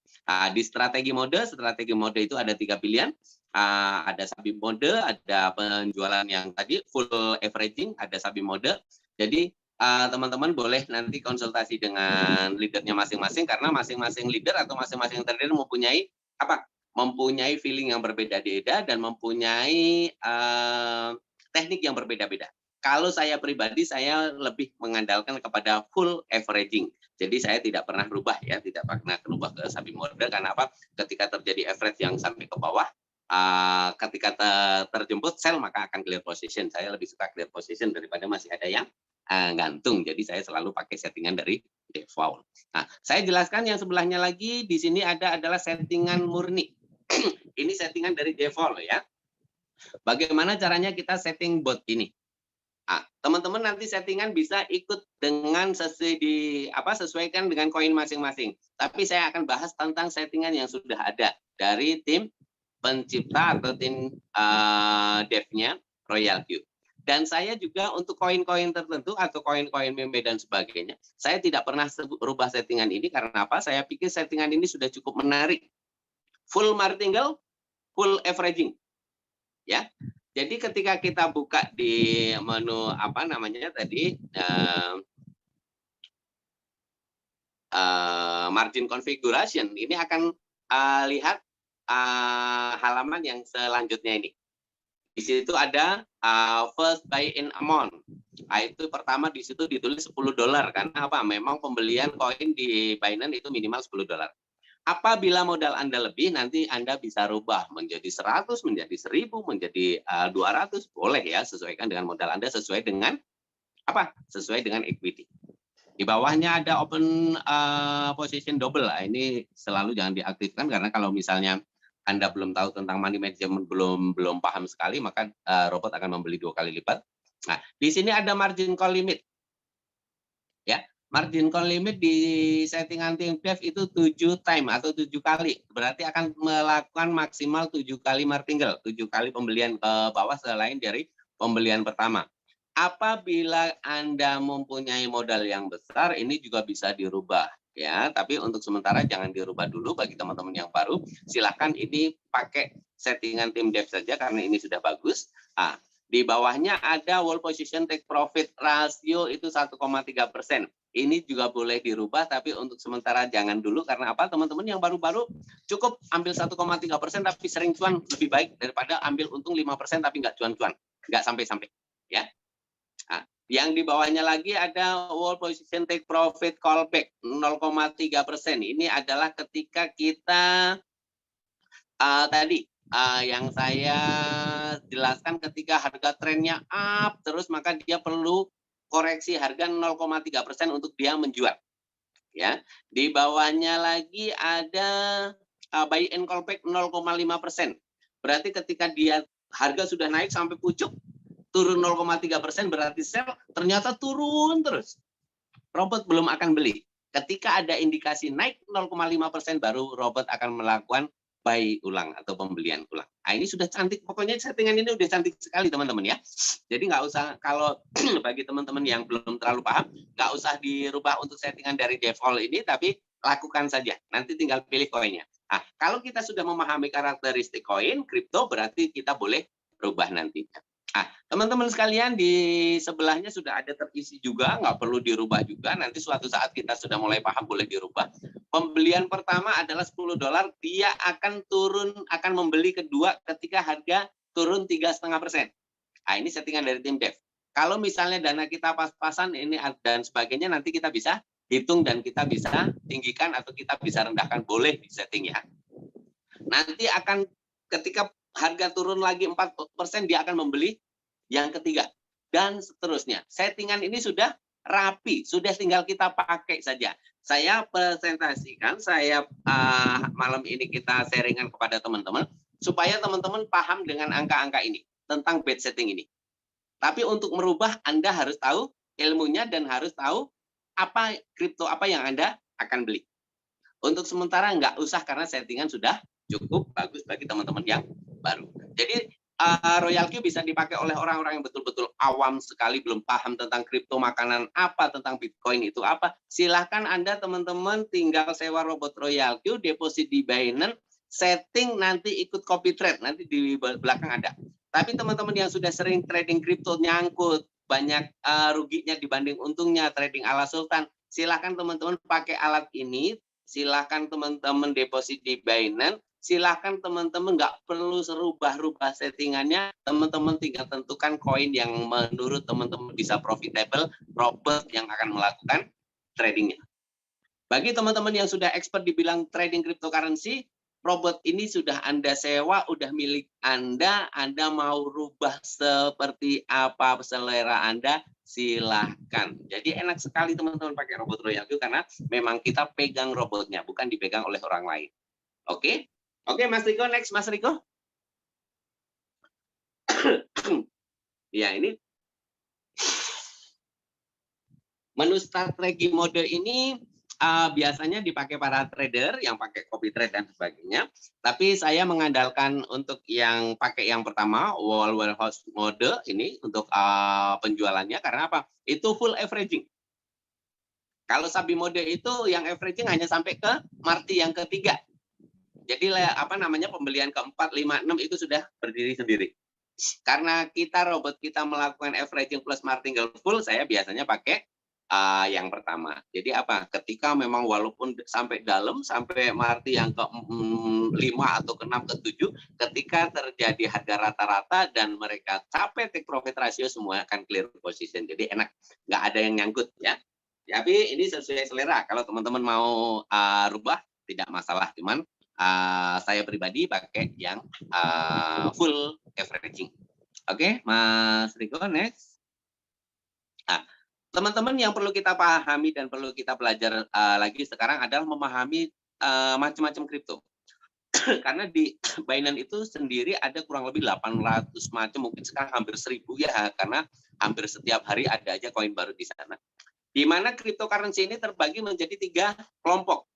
Di strategi mode itu ada 3 pilihan. Ada sabi mode, ada penjualan yang tadi full averaging, ada sabi mode. Jadi teman-teman boleh nanti konsultasi dengan leadernya masing-masing, karena masing-masing leader atau masing-masing trader mempunyai mempunyai feeling yang berbeda-beda dan mempunyai teknik yang berbeda-beda. Kalau saya pribadi, saya lebih mengandalkan kepada full averaging. Jadi saya tidak pernah berubah ya, tidak pernah berubah ke sabi mode. Karena apa? Ketika terjadi average yang sampai ke bawah, ketika terjemput sell maka akan clear position. Saya lebih suka clear position daripada masih ada yang gantung. Jadi saya selalu pakai settingan dari default. Nah, saya jelaskan yang sebelahnya lagi. Di sini adalah settingan murni. Ini settingan dari default ya. Bagaimana caranya kita setting bot ini? Teman-teman nanti settingan bisa ikut dengan sesuaikan dengan koin masing-masing. Tapi saya akan bahas tentang settingan yang sudah ada dari tim pencipta atau tim dev-nya Royal Cube. Dan saya juga untuk koin-koin tertentu atau koin-koin meme dan sebagainya, saya tidak pernah rubah settingan ini karena apa? Saya pikir settingan ini sudah cukup menarik. Full martingale, full averaging. Ya. Jadi ketika kita buka di menu margin configuration, ini akan lihat halaman yang selanjutnya ini. Di situ ada first buy in amount. Itu pertama di situ ditulis $10 karena apa? Memang pembelian koin di Binance itu minimal $10. Apabila modal Anda lebih, nanti Anda bisa rubah menjadi 100, menjadi 1000, menjadi 200, boleh ya, sesuaikan dengan modal Anda sesuai dengan apa? Sesuai dengan equity. Di bawahnya ada open position double. Ini selalu jangan diaktifkan karena kalau misalnya Anda belum tahu tentang money management, belum paham sekali, maka robot akan membeli 2 kali lipat. Nah, di sini ada margin call limit. Ya, margin call limit di settingan tim dev itu 7 time atau 7 kali. Berarti akan melakukan maksimal 7 kali martingale, 7 kali pembelian ke bawah selain dari pembelian pertama. Apabila Anda mempunyai modal yang besar, ini juga bisa dirubah. Ya, tapi untuk sementara jangan dirubah dulu bagi teman-teman yang baru. Silakan ini pakai settingan tim dev saja karena ini sudah bagus. Di bawahnya ada whole position take profit rasio itu 1,3%. Ini juga boleh dirubah, tapi untuk sementara jangan dulu karena apa? Teman-teman yang baru-baru cukup ambil 1,3% tapi sering cuan, lebih baik daripada ambil untung 5% tapi nggak cuan-cuan, nggak sampai-sampai. Ya. Yang di bawahnya lagi ada whole position take profit callback 0,3%. Ini adalah ketika kita yang saya jelaskan ketika harga trennya up terus maka dia perlu koreksi harga 0,3% untuk dia menjual. Ya, di bawahnya lagi ada buy and call back 0,5%. Berarti ketika dia harga sudah naik sampai pucuk turun 0,3% berarti sell, ternyata turun terus. Robot belum akan beli. Ketika ada indikasi naik 0,5% baru robot akan melakukan buy ulang atau pembelian ulang. Nah, ini sudah cantik, pokoknya settingan ini udah cantik sekali teman-teman ya. Jadi nggak usah, kalau bagi teman-teman yang belum terlalu paham, nggak usah dirubah untuk settingan dari default ini, tapi lakukan saja. Nanti tinggal pilih koinnya. Nah, kalau kita sudah memahami karakteristik koin, kripto berarti kita boleh rubah nantinya. Nah, teman-teman sekalian di sebelahnya sudah ada terisi juga, nggak perlu dirubah juga. Nanti suatu saat kita sudah mulai paham boleh dirubah. Pembelian pertama adalah $10, dia akan turun, akan membeli kedua ketika harga turun 3,5%. Nah, ini settingan dari tim dev. Kalau misalnya dana kita pas-pasan ini dan sebagainya, nanti kita bisa hitung dan kita bisa tinggikan atau kita bisa rendahkan, boleh di setting ya. Nanti akan ketika harga turun lagi 4%, dia akan membeli yang ketiga dan seterusnya. Settingan ini sudah rapi, sudah tinggal kita pakai saja. Saya presentasikan, malam ini kita sharingan kepada teman-teman supaya teman-teman paham dengan angka-angka ini tentang bid setting ini. Tapi untuk merubah Anda harus tahu ilmunya dan harus tahu apa kripto apa yang Anda akan beli. Untuk sementara nggak usah karena settingan sudah cukup bagus bagi teman-teman yang baru. Jadi Royal Q bisa dipakai oleh orang-orang yang betul-betul awam sekali, belum paham tentang kripto, makanan apa, tentang Bitcoin itu apa. Silahkan Anda teman-teman tinggal sewa robot Royal Q, deposit di Binance, setting nanti ikut copy trade, nanti di belakang ada. Tapi teman-teman yang sudah sering trading kripto nyangkut, banyak ruginya dibanding untungnya, trading ala Sultan, silahkan teman-teman pakai alat ini, silahkan teman-teman deposit di Binance, silahkan teman-teman nggak perlu serubah-rubah settingannya, teman-teman tinggal tentukan koin yang menurut teman-teman bisa profitable, robot yang akan melakukan tradingnya. Bagi teman-teman yang sudah expert dibilang trading cryptocurrency, robot ini sudah Anda sewa, udah milik Anda mau rubah seperti apa selera Anda, silahkan. Jadi enak sekali teman-teman pakai robot Royal Q karena memang kita pegang robotnya, bukan dipegang oleh orang lain. Oke? Oke, Mas Riko, next Mas Riko. Ya, ini menu start trading mode ini biasanya dipakai para trader yang pakai copy trade dan sebagainya. Tapi saya mengandalkan untuk yang pakai yang pertama, wall warehouse mode ini untuk penjualannya karena apa? Itu full averaging. Kalau sabi mode itu yang averaging hanya sampai ke marti yang ketiga. Jadi apa namanya pembelian keempat, 5, 6 itu sudah berdiri sendiri. Karena kita robot kita melakukan averaging plus martingale full, saya biasanya pakai yang pertama. Jadi apa? Ketika memang walaupun sampai dalam, sampai marti yang ke-5 atau ke-6, ke-7, ketika terjadi harga rata-rata dan mereka capek take profit ratio, semua akan clear position. Jadi enak, nggak ada yang nyangkut ya. Tapi ini sesuai selera. Kalau teman-teman mau rubah, tidak masalah. Cuman saya pribadi pakai yang full averaging. Oke, Mas Riko, next. Teman-teman yang perlu kita pahami dan perlu kita belajar lagi sekarang adalah memahami macam-macam kripto. Karena di Binance itu sendiri ada kurang lebih 800 macam, mungkin sekarang hampir 1000 ya, karena hampir setiap hari ada aja koin baru di sana. Di mana cryptocurrency ini terbagi menjadi 3 kelompok.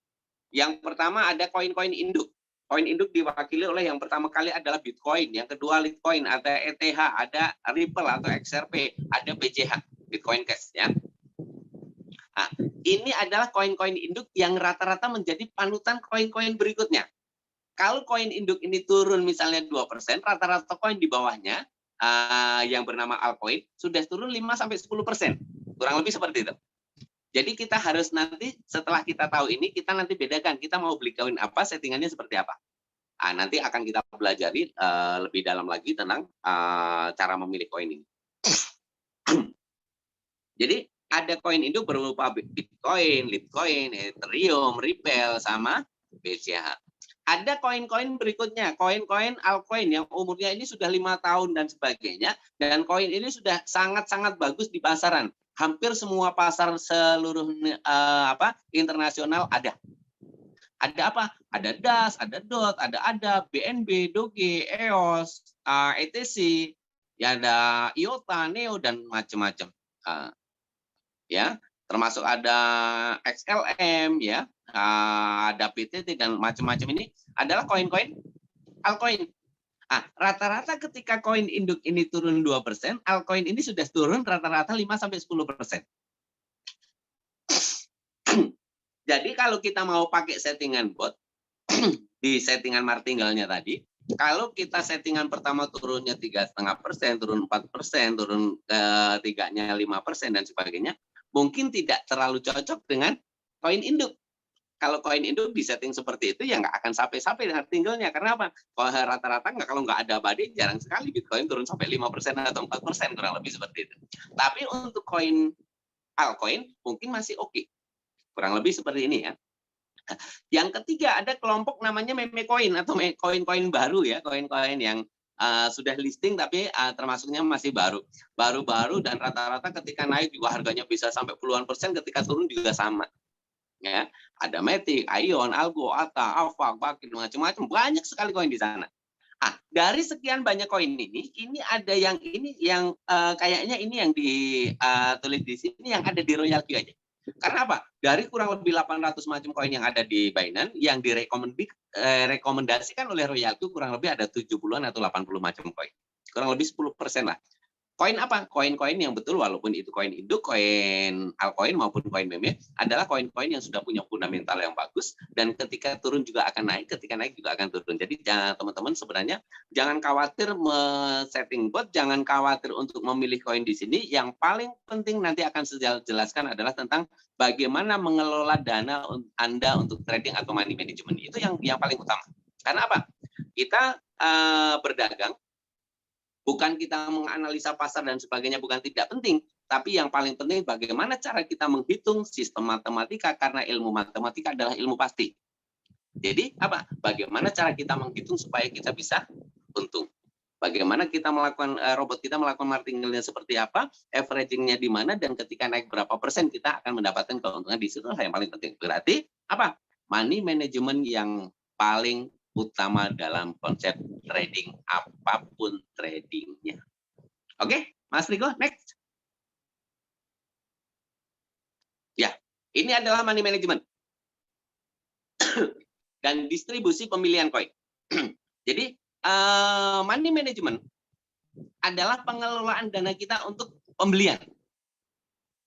Yang pertama ada koin-koin induk. Koin induk diwakili oleh yang pertama kali adalah Bitcoin, yang kedua Litecoin, ada ETH, ada Ripple atau XRP, ada BCH, Bitcoin Cash ya. Nah, ini adalah koin-koin induk yang rata-rata menjadi panutan koin-koin berikutnya. Kalau koin induk ini turun misalnya 2%, rata-rata koin di bawahnya yang bernama altcoin sudah turun 5-10%. Kurang lebih seperti itu. Jadi kita harus nanti setelah kita tahu ini, kita nanti bedakan kita mau beli koin apa, settingannya seperti apa. Nanti akan kita pelajari lebih dalam lagi tentang cara memilih koin ini. Jadi ada koin induk berupa Bitcoin, Litecoin, Ethereum, Ripple, sama BCH. Ada koin-koin berikutnya, koin-koin altcoin yang umurnya ini sudah 5 tahun dan sebagainya, dan koin ini sudah sangat-sangat bagus di pasaran. Hampir semua pasar seluruh internasional ada. Ada apa? Ada DAS, ada DOT, ada BNB, Doge, EOS, ETC, ya ada IOTA, NEO dan macam-macam. Ya, termasuk ada XLM, ya, ada PTT dan macam-macam. Ini adalah koin-koin altcoin. Rata-rata ketika koin induk ini turun 2%, altcoin ini sudah turun rata-rata 5-10%. Jadi kalau kita mau pakai settingan bot di settingan martingale-nya tadi, kalau kita settingan pertama turunnya 3,5%, turun 4%, turun ketiganya 5% dan sebagainya, mungkin tidak terlalu cocok dengan koin induk. Kalau koin induk di setting seperti itu ya nggak akan sampai-sampai dengan tinggalnya. Karena apa? Rata-rata kalau nggak ada badai, jarang sekali Bitcoin turun sampai 5% atau 4%, kurang lebih seperti itu. Tapi untuk koin altcoin mungkin masih oke. Kurang lebih seperti ini ya. Yang ketiga ada kelompok namanya meme coin atau koin-koin baru ya, koin-koin yang sudah listing tapi termasuknya masih baru dan rata-rata ketika naik juga harganya bisa sampai puluhan persen, ketika turun juga sama. Ya, ada Matic, Ion, Algo, ATA, Alpha, Bakit, macam-macam, banyak sekali koin di sana. Dari sekian banyak koin ini ada yang kayaknya ini yang ditulis di sini yang ada di Royalty aja. Karena apa? Dari kurang lebih 800 macam koin yang ada di Binance, yang direkomendasikan oleh Royalty kurang lebih ada 70-an atau 80 macam koin. Kurang lebih 10% lah. Koin apa? Koin-koin yang betul, walaupun itu koin induk, koin altcoin maupun koin meme, adalah koin-koin yang sudah punya fundamental yang bagus, dan ketika turun juga akan naik, ketika naik juga akan turun. Jadi teman-teman sebenarnya jangan khawatir setting bot, jangan khawatir untuk memilih koin di sini. Yang paling penting nanti akan saya jelaskan adalah tentang bagaimana mengelola dana Anda untuk trading atau money management. Itu yang paling utama. Karena apa? Kita berdagang, bukan kita menganalisa pasar dan sebagainya, bukan tidak penting, tapi yang paling penting bagaimana cara kita menghitung sistem matematika, karena ilmu matematika adalah ilmu pasti. Jadi apa? Bagaimana cara kita menghitung supaya kita bisa untung? Bagaimana kita melakukan robot kita melakukan martingale-nya seperti apa, averaging-nya di mana, dan ketika naik berapa persen kita akan mendapatkan keuntungan di situ yang paling penting. Berarti apa? Money management yang paling utama dalam konsep trading, apapun tradingnya. Oke, Mas Riko, next. Ya, ini adalah money management dan distribusi pemilihan koin. Jadi money management adalah pengelolaan dana kita untuk pembelian.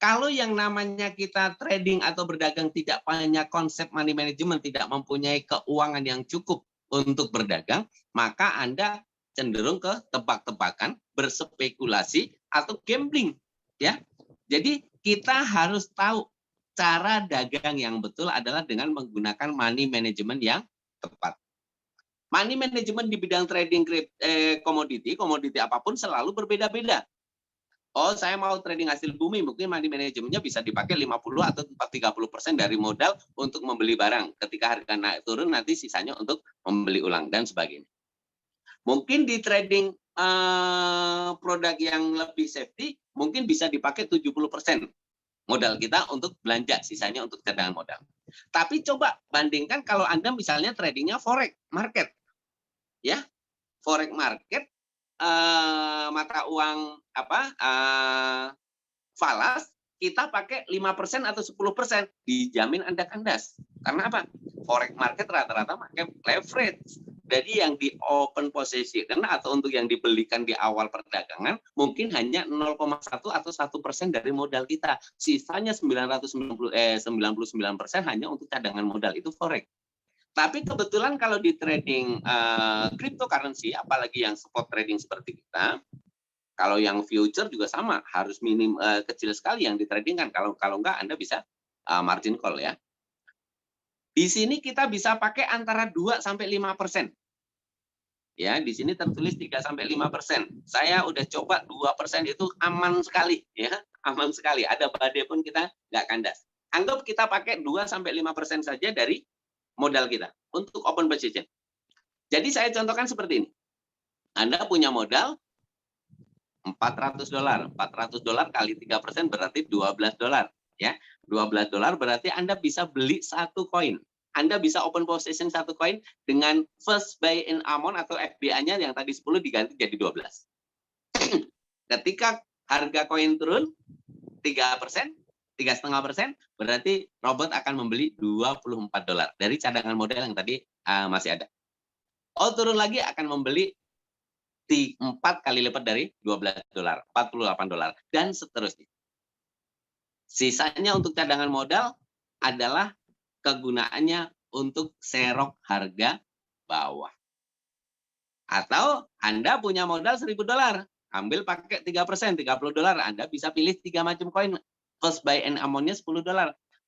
Kalau yang namanya kita trading atau berdagang tidak punya konsep money management, tidak mempunyai keuangan yang cukup untuk berdagang, maka Anda cenderung ke tebak-tebakan, berspekulasi, atau gambling. Ya, jadi kita harus tahu cara dagang yang betul adalah dengan menggunakan money management yang tepat. Money management di bidang trading komoditi apapun selalu berbeda-beda. Oh, saya mau trading hasil bumi, mungkin money manajemennya bisa dipakai 50 atau 30% dari modal untuk membeli barang. Ketika harga naik turun, nanti sisanya untuk membeli ulang dan sebagainya. Mungkin di trading produk yang lebih safety, mungkin bisa dipakai 70% modal kita untuk belanja, sisanya untuk cadangan modal. Tapi coba bandingkan kalau Anda misalnya tradingnya forex market, ya, forex market. Mata uang falas, kita pakai 5% atau 10%, dijamin Anda kandas. Karena apa? Forex market rata-rata pakai leverage. Jadi yang di open position atau untuk yang dibelikan di awal perdagangan mungkin hanya 0,1 atau 1% dari modal kita. Sisanya 99% hanya untuk cadangan modal, itu forex. Tapi kebetulan kalau di trading cryptocurrency, apalagi yang spot trading seperti kita, kalau yang future juga sama, harus minim kecil sekali yang ditradingkan. Kalau enggak, Anda bisa margin call ya. Di sini kita bisa pakai antara 2-5%. Ya, di sini tertulis 3-5%. Saya udah coba 2% itu aman sekali, ya, aman sekali. Ada badai pun kita nggak kandas. Anggap kita pakai 2-5% saja dari modal kita untuk open position. Jadi saya contohkan seperti ini. Anda punya modal $400. $400 kali 3% berarti $12 ya. $12 berarti Anda bisa beli satu koin. Anda bisa open position satu koin dengan first buy in amount atau FBA-nya yang tadi 10 diganti jadi 12. Ketika harga koin turun 3%, 3,5%, berarti robot akan membeli $24 dari cadangan modal yang tadi masih ada. Oh, turun lagi akan membeli 4 kali lipat dari $12, $48 dan seterusnya. Sisanya untuk cadangan modal adalah kegunaannya untuk serok harga bawah. Atau Anda punya modal $1.000, ambil pakai 3%, $30, Anda bisa pilih 3 macam koin. First buy and amount-nya $10.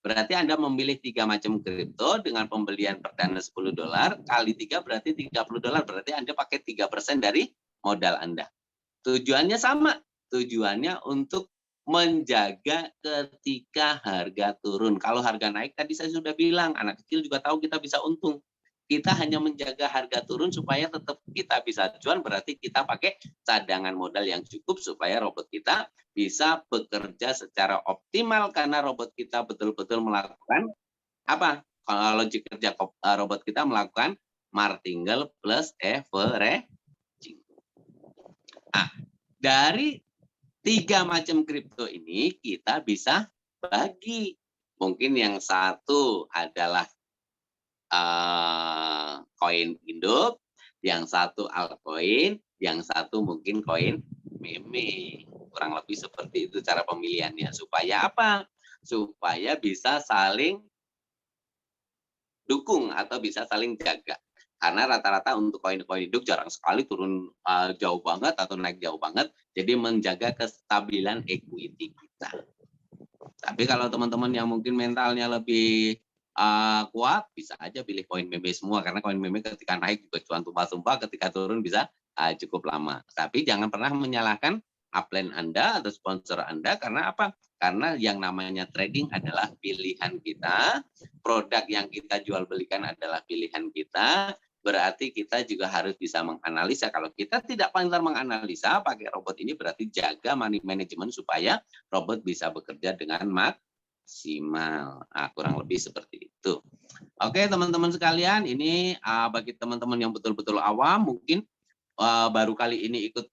Berarti Anda memilih 3 macam kripto dengan pembelian perdana $10 kali 3 berarti $30. Berarti Anda pakai 3% dari modal Anda. Tujuannya sama. Tujuannya untuk menjaga ketika harga turun. Kalau harga naik tadi saya sudah bilang, anak kecil juga tahu kita bisa untung. Kita hanya menjaga harga turun supaya tetap kita bisa cuan, berarti kita pakai cadangan modal yang cukup supaya robot kita bisa bekerja secara optimal karena robot kita betul-betul melakukan apa? Kalau logik kerja robot kita melakukan martingale plus averaging. Nah, dari 3 macam kripto ini kita bisa bagi. Mungkin yang satu adalah koin induk, yang satu altcoin, yang satu mungkin koin meme. Kurang lebih seperti itu cara pemilihannya. Supaya apa? Supaya bisa saling dukung atau bisa saling jaga. Karena rata-rata untuk koin-koin induk jarang sekali turun jauh banget atau naik jauh banget. Jadi menjaga kestabilan equity kita. Tapi kalau teman-teman yang mungkin mentalnya lebih kuat, bisa aja pilih koin meme semua, karena koin meme ketika naik juga cuan tumpah-tumpah, ketika turun bisa cukup lama. Tapi jangan pernah menyalahkan upline Anda atau sponsor Anda, karena apa? Karena yang namanya trading adalah pilihan kita, produk yang kita jual belikan adalah pilihan kita, berarti kita juga harus bisa menganalisa. Kalau kita tidak pintar menganalisa, pakai robot ini berarti jaga money management supaya robot bisa bekerja dengan maksimal. Kurang lebih seperti itu. Oke, teman-teman sekalian, ini bagi teman-teman yang betul-betul awam, mungkin baru kali ini ikut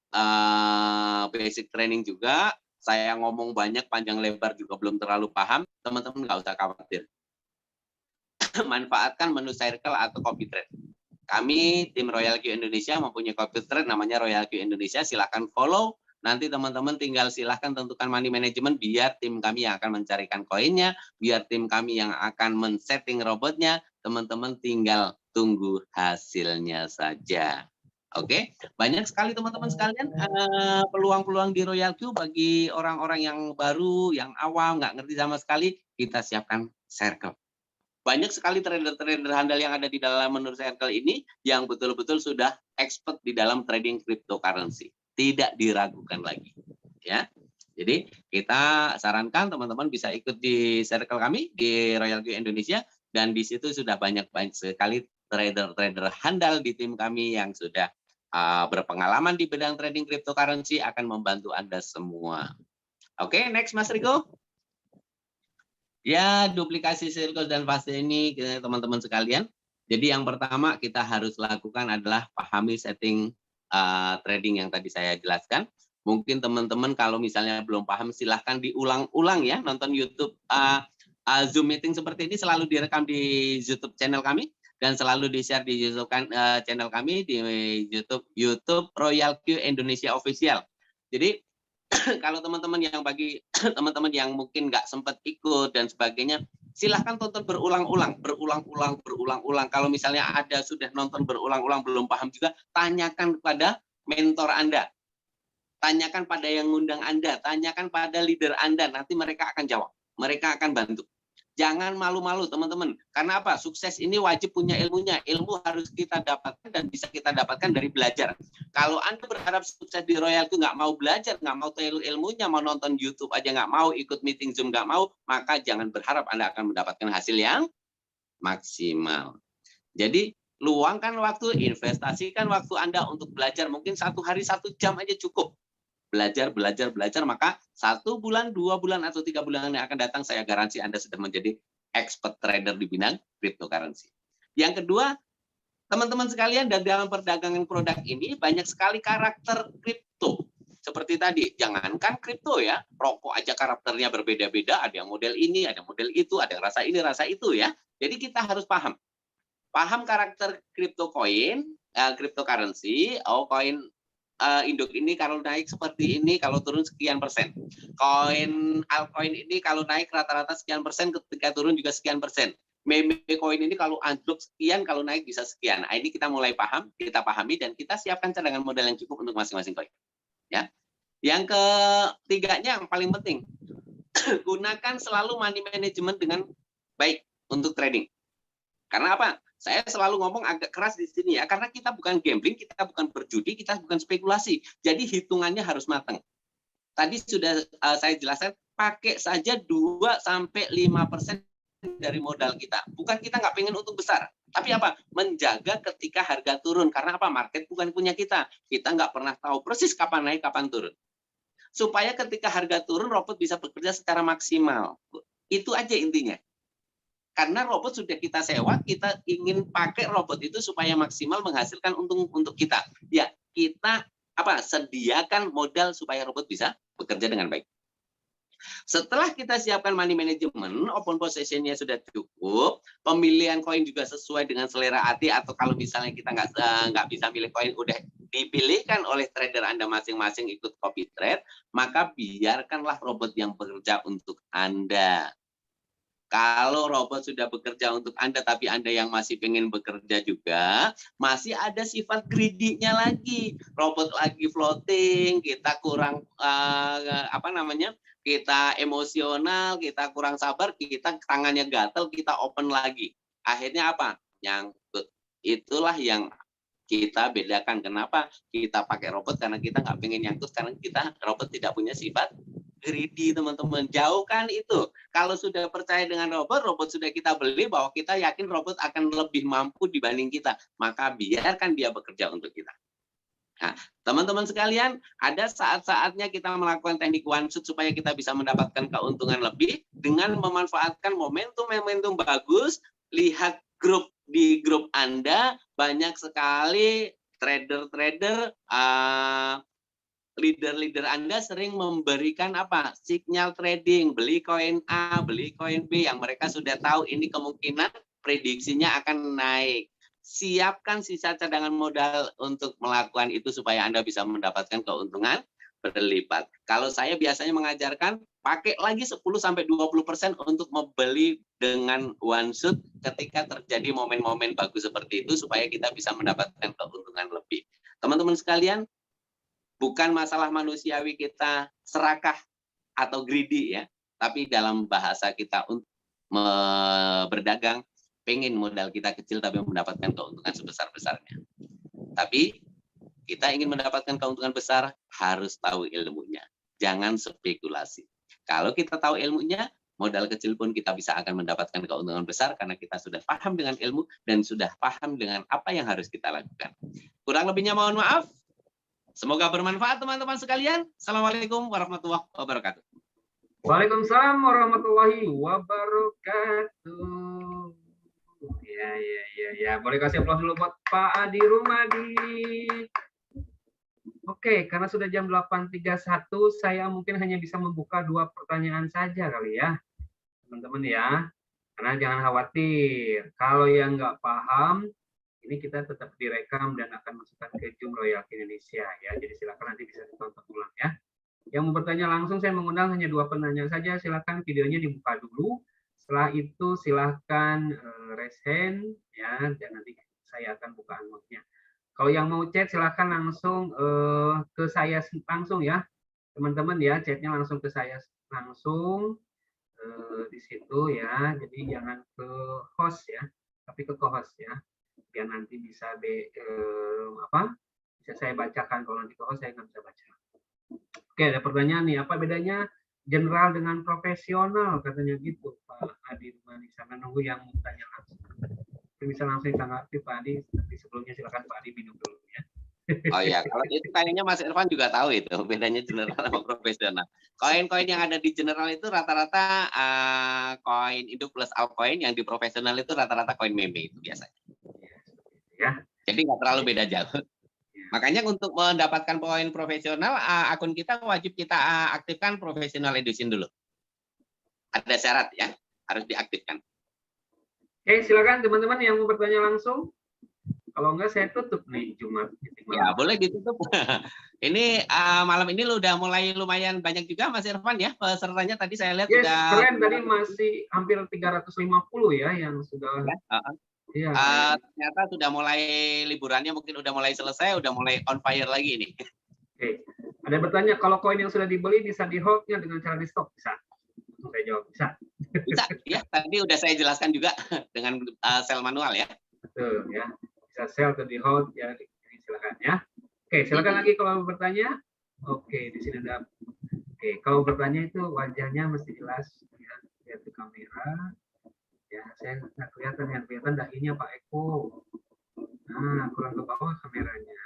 basic training juga. Saya ngomong banyak, panjang lebar juga belum terlalu paham. Teman-teman nggak usah khawatir. Manfaatkan menu circle atau copy trade. Kami tim Royal Q Indonesia mempunyai copy trade namanya Royal Q Indonesia. Silahkan follow. Nanti teman-teman tinggal silahkan tentukan money management, biar tim kami yang akan mencarikan koinnya, biar tim kami yang akan men-setting robotnya, teman-teman tinggal tunggu hasilnya saja. Oke, banyak sekali teman-teman sekalian peluang-peluang di Royal Q bagi orang-orang yang baru, yang awam, nggak ngerti sama sekali, kita siapkan circle. Banyak sekali trader-trader handal yang ada di dalam menu circle ini yang betul-betul sudah expert di dalam trading cryptocurrency. Tidak diragukan lagi, ya. Jadi kita sarankan teman-teman bisa ikut di circle kami di Royal Q Indonesia, dan di situ sudah banyak sekali trader-trader handal di tim kami yang sudah berpengalaman di bidang trading cryptocurrency, akan membantu Anda semua. Oke, next Mas Riko. Ya, duplikasi circle dan fase ini teman-teman sekalian. Jadi yang pertama kita harus lakukan adalah pahami setting trading yang tadi saya jelaskan. Mungkin teman-teman kalau misalnya belum paham, silahkan diulang-ulang ya, nonton YouTube. Zoom meeting seperti ini selalu direkam di YouTube channel kami, dan selalu di-share di YouTube channel kami di YouTube Royal Q Indonesia Official. Jadi kalau teman-teman yang bagi teman-teman yang mungkin nggak sempat ikut dan sebagainya, silahkan tonton berulang-ulang. Kalau misalnya ada sudah nonton berulang-ulang belum paham juga, tanyakan kepada mentor Anda, tanyakan pada yang ngundang Anda, tanyakan pada leader Anda, nanti mereka akan jawab, mereka akan bantu. Jangan malu-malu teman-teman, karena apa? Sukses ini wajib punya ilmunya. Ilmu harus kita dapatkan dan bisa kita dapatkan dari belajar. Kalau Anda berharap sukses di Royal itu nggak mau belajar, nggak mau tahu ilmunya, mau nonton YouTube aja nggak mau, ikut meeting Zoom nggak mau, maka jangan berharap Anda akan mendapatkan hasil yang maksimal. Jadi luangkan waktu, investasikan waktu Anda untuk belajar. Mungkin 1 hari 1 jam aja cukup. Belajar, maka 1 bulan, 2 bulan, atau 3 bulan yang akan datang, saya garansi Anda sudah menjadi expert trader di bidang cryptocurrency. Yang kedua, teman-teman sekalian, dalam perdagangan produk ini banyak sekali karakter kripto. Seperti tadi, jangankan kripto ya, rokok aja karakternya berbeda-beda, ada yang model ini, ada model itu, ada yang rasa ini, rasa itu ya. Jadi kita harus paham karakter crypto coin, cryptocurrency, koin induk ini kalau naik seperti ini, kalau turun sekian persen. Koin altcoin ini kalau naik rata-rata sekian persen, ketika turun juga sekian persen. Meme coin ini kalau anjlok sekian, kalau naik bisa sekian. Nah, ini kita mulai paham, kita pahami, dan kita siapkan cadangan modal yang cukup untuk masing-masing koin. Ya. Yang ketiganya yang paling penting, gunakan selalu money management dengan baik untuk trading. Karena apa? Saya selalu ngomong agak keras di sini ya, karena kita bukan gambling, kita bukan berjudi, kita bukan spekulasi. Jadi hitungannya harus matang. Tadi sudah saya jelaskan, pakai saja 2-5% dari modal kita. Bukan kita nggak pengen untung besar, tapi apa? Menjaga ketika harga turun. Karena apa? Market bukan punya kita. Kita nggak pernah tahu persis kapan naik, kapan turun. Supaya ketika harga turun, robot bisa bekerja secara maksimal. Itu aja intinya. Karena robot sudah kita sewa, kita ingin pakai robot itu supaya maksimal menghasilkan untung untuk kita. Ya, kita sediakan modal supaya robot bisa bekerja dengan baik. Setelah kita siapkan money management, open position-nya sudah cukup, pemilihan koin juga sesuai dengan selera hati, atau kalau misalnya kita nggak bisa pilih koin, udah dipilihkan oleh trader Anda masing-masing ikut copy trade, maka biarkanlah robot yang bekerja untuk Anda. Kalau robot sudah bekerja untuk Anda, tapi Anda yang masih pengen bekerja juga, masih ada sifat greedy-nya lagi. Robot lagi floating, kita kurang kita emosional, kita kurang sabar, kita tangannya gatel, kita open lagi. Akhirnya apa? Nyangkut. Itulah yang kita bedakan. Kenapa kita pakai robot? Karena kita nggak pengen nyangkut, karena robot tidak punya sifat greedy, teman-teman. Jauhkan itu. Kalau sudah percaya dengan robot, robot sudah kita beli, bahwa kita yakin robot akan lebih mampu dibanding kita, maka biarkan dia bekerja untuk kita. Nah, teman-teman sekalian, ada saat-saatnya kita melakukan teknik one shot supaya kita bisa mendapatkan keuntungan lebih dengan memanfaatkan momentum bagus. Lihat di grup Anda, banyak sekali trader-trader, leader-leader Anda sering memberikan sinyal trading, beli koin A, beli koin B, yang mereka sudah tahu ini kemungkinan prediksinya akan naik. Siapkan sisa cadangan modal untuk melakukan itu supaya Anda bisa mendapatkan keuntungan berlipat. Kalau saya biasanya mengajarkan, pakai lagi 10-20% untuk membeli dengan one shot ketika terjadi momen-momen bagus seperti itu, supaya kita bisa mendapatkan keuntungan lebih. Teman-teman sekalian, bukan masalah manusiawi kita serakah atau greedy ya, tapi dalam bahasa kita untuk berdagang, pengen modal kita kecil tapi mendapatkan keuntungan sebesar-besarnya. Tapi kita ingin mendapatkan keuntungan besar, harus tahu ilmunya. Jangan spekulasi. Kalau kita tahu ilmunya, modal kecil pun kita bisa akan mendapatkan keuntungan besar, karena kita sudah paham dengan ilmu dan sudah paham dengan apa yang harus kita lakukan. Kurang lebihnya mohon maaf. Semoga bermanfaat teman-teman sekalian. Assalamualaikum warahmatullahi wabarakatuh. Waalaikumsalam warahmatullahi wabarakatuh. Ya. Boleh kasih aplaus dulu buat Pak Adi Rumadi. Oke, karena sudah jam 8.31, saya mungkin hanya bisa membuka 2 pertanyaan saja kali ya, teman-teman ya. Karena jangan khawatir, kalau yang nggak paham, ini kita tetap direkam dan akan masukkan ke Zoom Royalty Indonesia ya. Jadi silakan nanti bisa ditonton ulang ya. Yang mau bertanya langsung, saya mengundang hanya 2 penanya saja. Silakan videonya dibuka dulu. Setelah itu silakan raise hand ya, dan nanti saya akan buka unmute-nya. Kalau yang mau chat silakan langsung ke saya langsung ya, teman-teman ya, chatnya langsung ke saya langsung di situ ya. Jadi jangan ke host ya, tapi ke co-host ya, biar nanti bisa bisa saya bacakan. Kalau nanti ke host saya nggak bisa baca. Oke, ada pertanyaan nih, apa bedanya general dengan profesional, katanya gitu Pak Adi Rumani. Sama nunggu yang mau tanya langsung. bisa langsung ditanggapi Pak Adi. Tapi sebelumnya silakan Pak Adi minum dulu ya. Oh iya, kalau itu kayaknya Mas Irfan juga tahu itu bedanya general sama profesional. Koin-koin yang ada di general itu rata-rata koin induk plus altcoin, yang di profesional itu rata-rata koin meme itu biasanya. Ya. Jadi nggak terlalu beda jauh. Makanya untuk mendapatkan poin profesional, akun kita wajib kita aktifkan professional edition dulu. Ada syarat ya, harus diaktifkan. Oke, silakan teman-teman yang mau bertanya langsung. Kalau enggak saya tutup nih Jumat. Ya, boleh ditutup. Ini malam ini udah mulai lumayan banyak juga Mas Irfan ya, pesertanya tadi saya lihat Yes, udah keren tadi masih hampir 350 ya yang sudah. Ya, ternyata sudah mulai liburannya, mungkin udah mulai selesai, udah mulai on fire lagi ini. Oke. Ada yang bertanya, kalau koin yang sudah dibeli bisa di hold-nya dengan cara di stop? Bisa. Saya jawab, bisa. Bisa, ya. Tadi udah saya jelaskan juga dengan sell manual ya. Betul, ya. Bisa sell atau di hold, ya. Silakan ya. Oke, silakan lagi kalau mau bertanya. Oke, di sini ada. Oke, kalau bertanya itu wajahnya mesti jelas, ya. Lihat di kamera. Ya, saya nggak kelihatan, yang kelihatan dahinya Pak Eko. Nah, kurang ke bawah kameranya.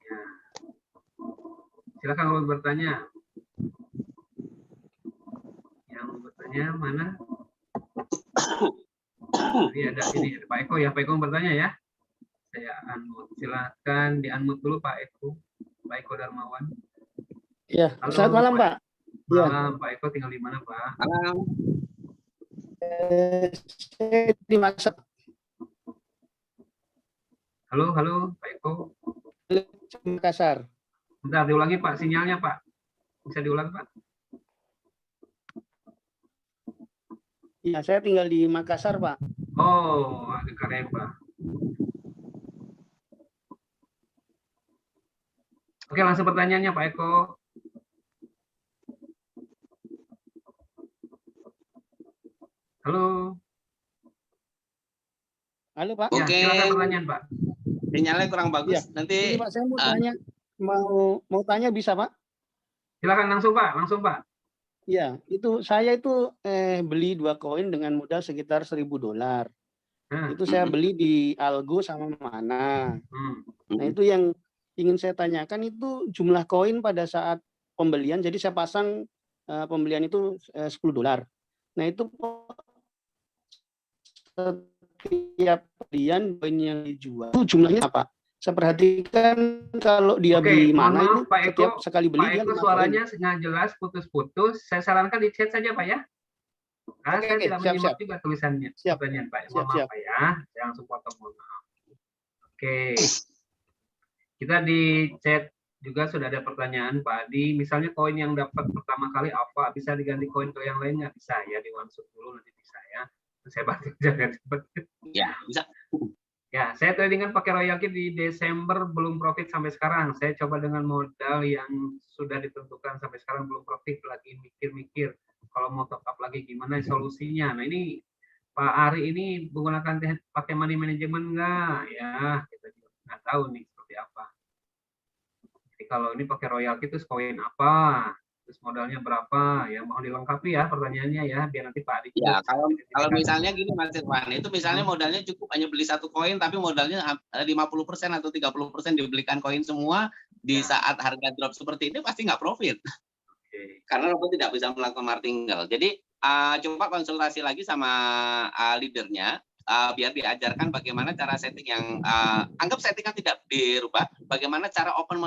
Ya. Silakan kalau bertanya. Yang mau bertanya mana? Ini ada Pak Eko ya. Pak Eko bertanya ya. Saya unmute. Silakan di unmute dulu Pak Eko. Pak Eko Darmawan. Ya, Halo, selamat malam Pak. Malam, Pak Eko tinggal di mana Pak? Malam. Saya di Makassar. Halo, Pak Eko. Makassar. Bentar, diulangi Pak sinyalnya Pak. Bisa diulang Pak? Ya, saya tinggal di Makassar Pak. Oh, agak keren Pak. Oke, langsung pertanyaannya Pak Eko. Halo. Halo Pak. Ya, Oke. silakan pertanyaan Pak. Sinyalnya kurang bagus. Ya. Nanti Ini Pak, saya mau tanya, mau tanya bisa Pak? Silakan langsung Pak. Ya, saya itu beli 2 koin dengan modal sekitar $1.000. Itu saya beli di Algo sama Mana. Nah, itu yang ingin saya tanyakan, itu jumlah koin pada saat pembelian. Jadi saya pasang pembelian itu $10. Nah, itu setiap pembelian koin yang dijual itu jumlahnya apa? Saya perhatikan kalau dia beli Mana itu Pak Eko, setiap sekali beli Pak dia Eko suaranya nggak jelas, putus-putus. Saya sarankan di chat saja Pak ya. Karena saya tidak menyimak juga tulisannya. Pertanyaan Pak. Mohon maaf Pak ya. Saya langsung potong, mohon maaf. Oke. Kita di chat juga sudah ada pertanyaan Pak Adi. Misalnya koin yang dapat pertama kali apa? Bisa diganti koin ke yang lain nggak? Bisa ya, di one shot dulu nanti bisa ya. Saya bantu jangan cepat. ya bisa. Ya, saya tradingan pakai royalty di Desember belum profit sampai sekarang. Saya coba dengan modal yang sudah ditentukan sampai sekarang belum profit, lagi mikir-mikir kalau mau top up lagi gimana solusinya. Nah, ini Pak Ari ini menggunakan pakai money management enggak? Ya, kita juga nggak tahu nih seperti apa. Jadi kalau ini pakai royalty itu koin apa? Terus modalnya berapa? Ya mau dilengkapi ya pertanyaannya ya, biar nanti Pak Adi. Ya, kalau misalnya gini Mas Irfan, itu misalnya modalnya cukup hanya beli 1 koin, tapi modalnya 50% atau 30% dibelikan koin semua di saat harga drop seperti ini, pasti nggak profit. Karena robot tidak bisa melakukan martingale. Jadi coba konsultasi lagi sama leadernya, biar diajarkan bagaimana cara setting yang anggap settingan tidak dirubah, bagaimana cara open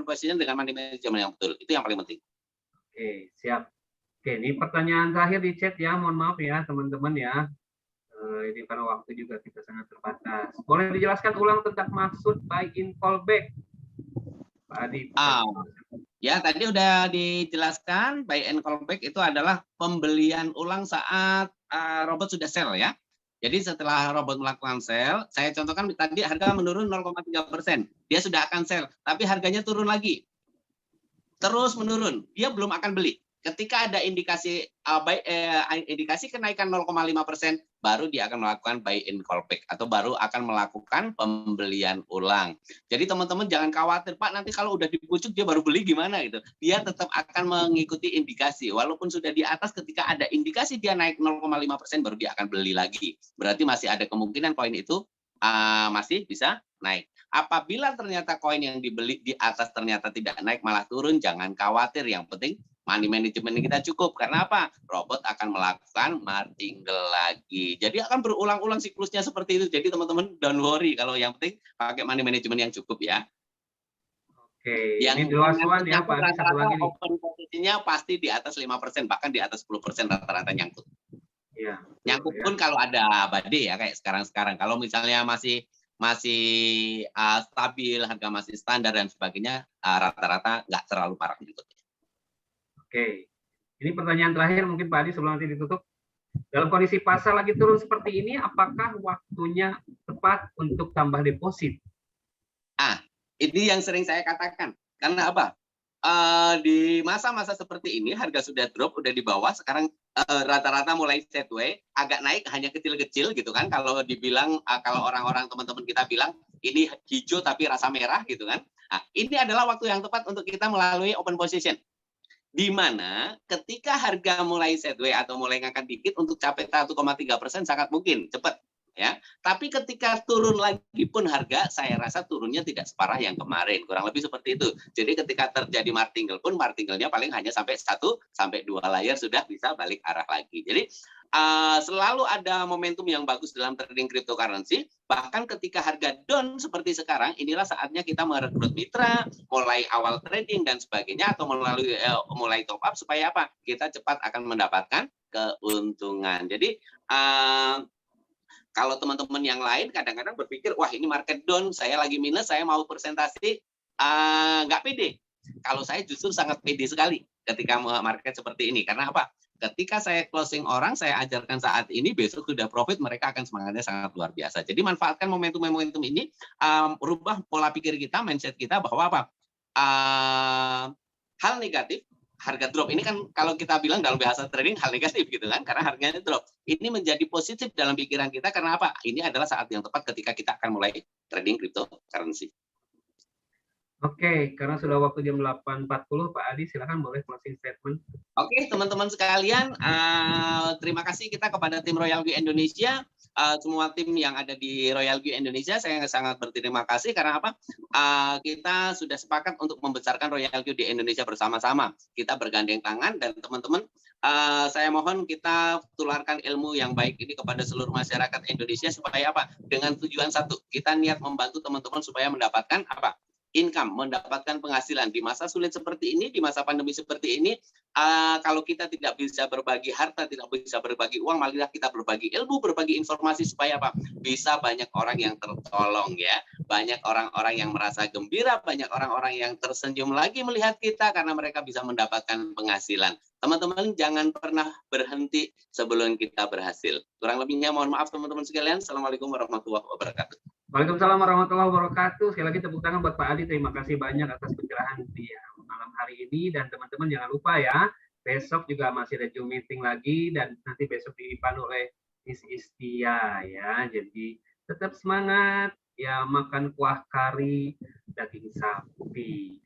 position dengan money management yang betul. Itu yang paling penting. Oke, siap. Oke, ini pertanyaan terakhir di chat ya. Mohon maaf ya teman-teman ya. Ini karena waktu juga kita sangat terbatas. Boleh dijelaskan ulang tentang maksud buy in callback, Pak Adi? Ya, tadi udah dijelaskan, buy and callback itu adalah pembelian ulang saat robot sudah sell ya. Jadi setelah robot melakukan sell, saya contohkan tadi harga menurun 0,3%. Dia sudah akan sell, tapi harganya turun lagi. Terus menurun, dia belum akan beli. Ketika ada indikasi indikasi kenaikan 0,5%, baru dia akan melakukan buy in call back atau baru akan melakukan pembelian ulang. Jadi teman-teman jangan khawatir, Pak, nanti kalau udah di pucuk dia baru beli gimana gitu. Dia tetap akan mengikuti indikasi. Walaupun sudah di atas, ketika ada indikasi dia naik 0,5% baru dia akan beli lagi. Berarti masih ada kemungkinan koin itu masih bisa naik. Apabila ternyata koin yang dibeli di atas ternyata tidak naik malah turun, jangan khawatir. Yang penting money management kita cukup. Karena apa? Robot akan melakukan martingale lagi. Jadi akan berulang-ulang siklusnya seperti itu. Jadi teman-teman don't worry, kalau yang penting pakai money management yang cukup ya. Oke, Yang ini the last one ya Pak Adi, satu lagi nih. Open posisinya pasti di atas 5%, bahkan di atas 10% rata-rata nyangkut. Iya. Nyangkut pun kalau ada badai ya, kayak sekarang-sekarang. Kalau misalnya masih stabil, harga masih standar dan sebagainya, rata-rata nggak terlalu parah nyangkut. Oke, ini pertanyaan terakhir mungkin Pak Adi sebelum nanti ditutup. Dalam kondisi pasar lagi turun seperti ini, apakah waktunya tepat untuk tambah deposit? Ini yang sering saya katakan. Karena apa? Di masa-masa seperti ini, harga sudah drop, udah di bawah, sekarang rata-rata mulai sideways, agak naik, hanya kecil-kecil gitu kan. Kalau dibilang, kalau orang-orang teman-teman kita bilang, ini hijau tapi rasa merah gitu kan. Nah, ini adalah waktu yang tepat untuk kita melalui open position. Di mana ketika harga mulai sideways atau mulai ngangkat dikit untuk capai 1,3% sangat mungkin cepat ya. Tapi ketika turun lagi pun harga saya rasa turunnya tidak separah yang kemarin, kurang lebih seperti itu. Jadi ketika terjadi martingale pun martingale-nya paling hanya sampai 1 sampai 2 layar sudah bisa balik arah lagi. Jadi selalu ada momentum yang bagus dalam trading cryptocurrency. Bahkan ketika harga down seperti sekarang, inilah saatnya kita merekrut mitra, mulai awal trading dan sebagainya, atau mulai top up supaya apa? Kita cepat akan mendapatkan keuntungan. Jadi kalau teman-teman yang lain kadang-kadang berpikir, wah ini market down, saya lagi minus, saya mau presentasi, nggak pede. Kalau saya justru sangat pede sekali ketika market seperti ini. Karena apa? Ketika saya closing orang, saya ajarkan saat ini, besok sudah profit, mereka akan semangatnya sangat luar biasa. Jadi manfaatkan momentum-momentum ini, rubah pola pikir kita, mindset kita bahwa apa? Hal negatif, harga drop ini kan kalau kita bilang dalam bahasa trading hal negatif gitu kan, karena harganya drop. Ini menjadi positif dalam pikiran kita karena apa? Ini adalah saat yang tepat ketika kita akan mulai trading cryptocurrency. Oke, karena sudah waktu jam 8.40, Pak Adi silakan boleh closing statement. Oke, teman-teman sekalian, terima kasih kita kepada tim Royal Q Indonesia, semua tim yang ada di Royal Q Indonesia, saya sangat berterima kasih karena apa? Kita sudah sepakat untuk membesarkan Royal Q di Indonesia bersama-sama. Kita bergandeng tangan dan teman-teman, saya mohon kita tularkan ilmu yang baik ini kepada seluruh masyarakat Indonesia supaya apa? Dengan tujuan satu, kita niat membantu teman-teman supaya mendapatkan apa? Income, mendapatkan penghasilan di masa sulit seperti ini, di masa pandemi seperti ini. Kalau kita tidak bisa berbagi harta, tidak bisa berbagi uang, malah kita berbagi ilmu, berbagi informasi supaya apa? Bisa banyak orang yang tertolong ya, banyak orang-orang yang merasa gembira, banyak orang-orang yang tersenyum lagi melihat kita karena mereka bisa mendapatkan penghasilan. Teman-teman jangan pernah berhenti sebelum kita berhasil. Kurang lebihnya mohon maaf teman-teman sekalian. Assalamualaikum warahmatullahi wabarakatuh. Waalaikumsalam warahmatullahi wabarakatuh. Sekali lagi tepuk tangan buat Pak Adi. Terima kasih banyak atas pencerahan di malam hari ini. Dan teman-teman jangan lupa ya, besok juga masih ada Zoom meeting lagi. Dan nanti besok dipandu oleh Miss Istia ya. Jadi tetap semangat ya, makan kuah kari daging sapi.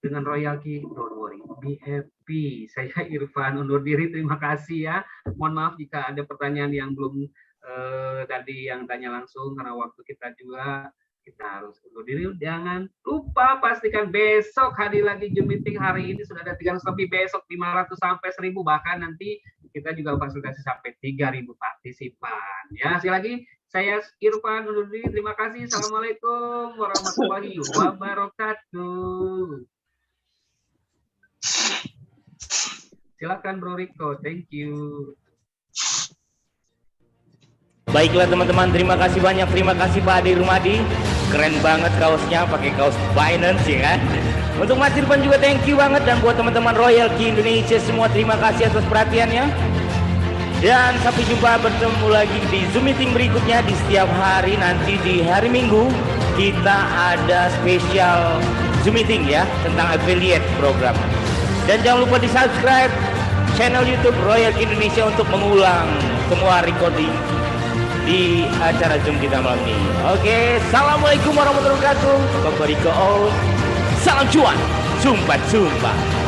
Dengan Royal Q, don't worry, be happy. Saya Irfan undur diri. Terima kasih ya. Mohon maaf jika ada pertanyaan yang belum tadi yang tanya langsung karena waktu kita juga, kita harus undur diri. Jangan lupa pastikan besok hadir lagi Zoom meeting. Hari ini sudah ada 300 lebih, besok 500 sampai 1000, bahkan nanti kita juga fasilitasi sampai 3000 partisipan ya. Sekali lagi saya Irfan undur diri. Terima kasih. Assalamualaikum warahmatullahi wabarakatuh. Silakan Bro Riko. Thank you. Baiklah teman-teman, terima kasih banyak. Terima kasih Pak Adi Rumadi. Keren banget kaosnya, pakai kaos Binance ya kan. Untuk Mas Irfan juga thank you banget. Dan buat teman-teman Royal Q Indonesia semua, terima kasih atas perhatiannya. Dan sampai jumpa, bertemu lagi di Zoom meeting berikutnya di setiap hari. Nanti di hari Minggu kita ada spesial Zoom meeting ya, tentang affiliate program. Dan jangan lupa di subscribe channel YouTube Royal Q Indonesia untuk mengulang semua recording di acara Zoom kita malam ini. Oke, assalamualaikum warahmatullahi wabarakatuh. Kembali ke all. Salam cuan, jumpa.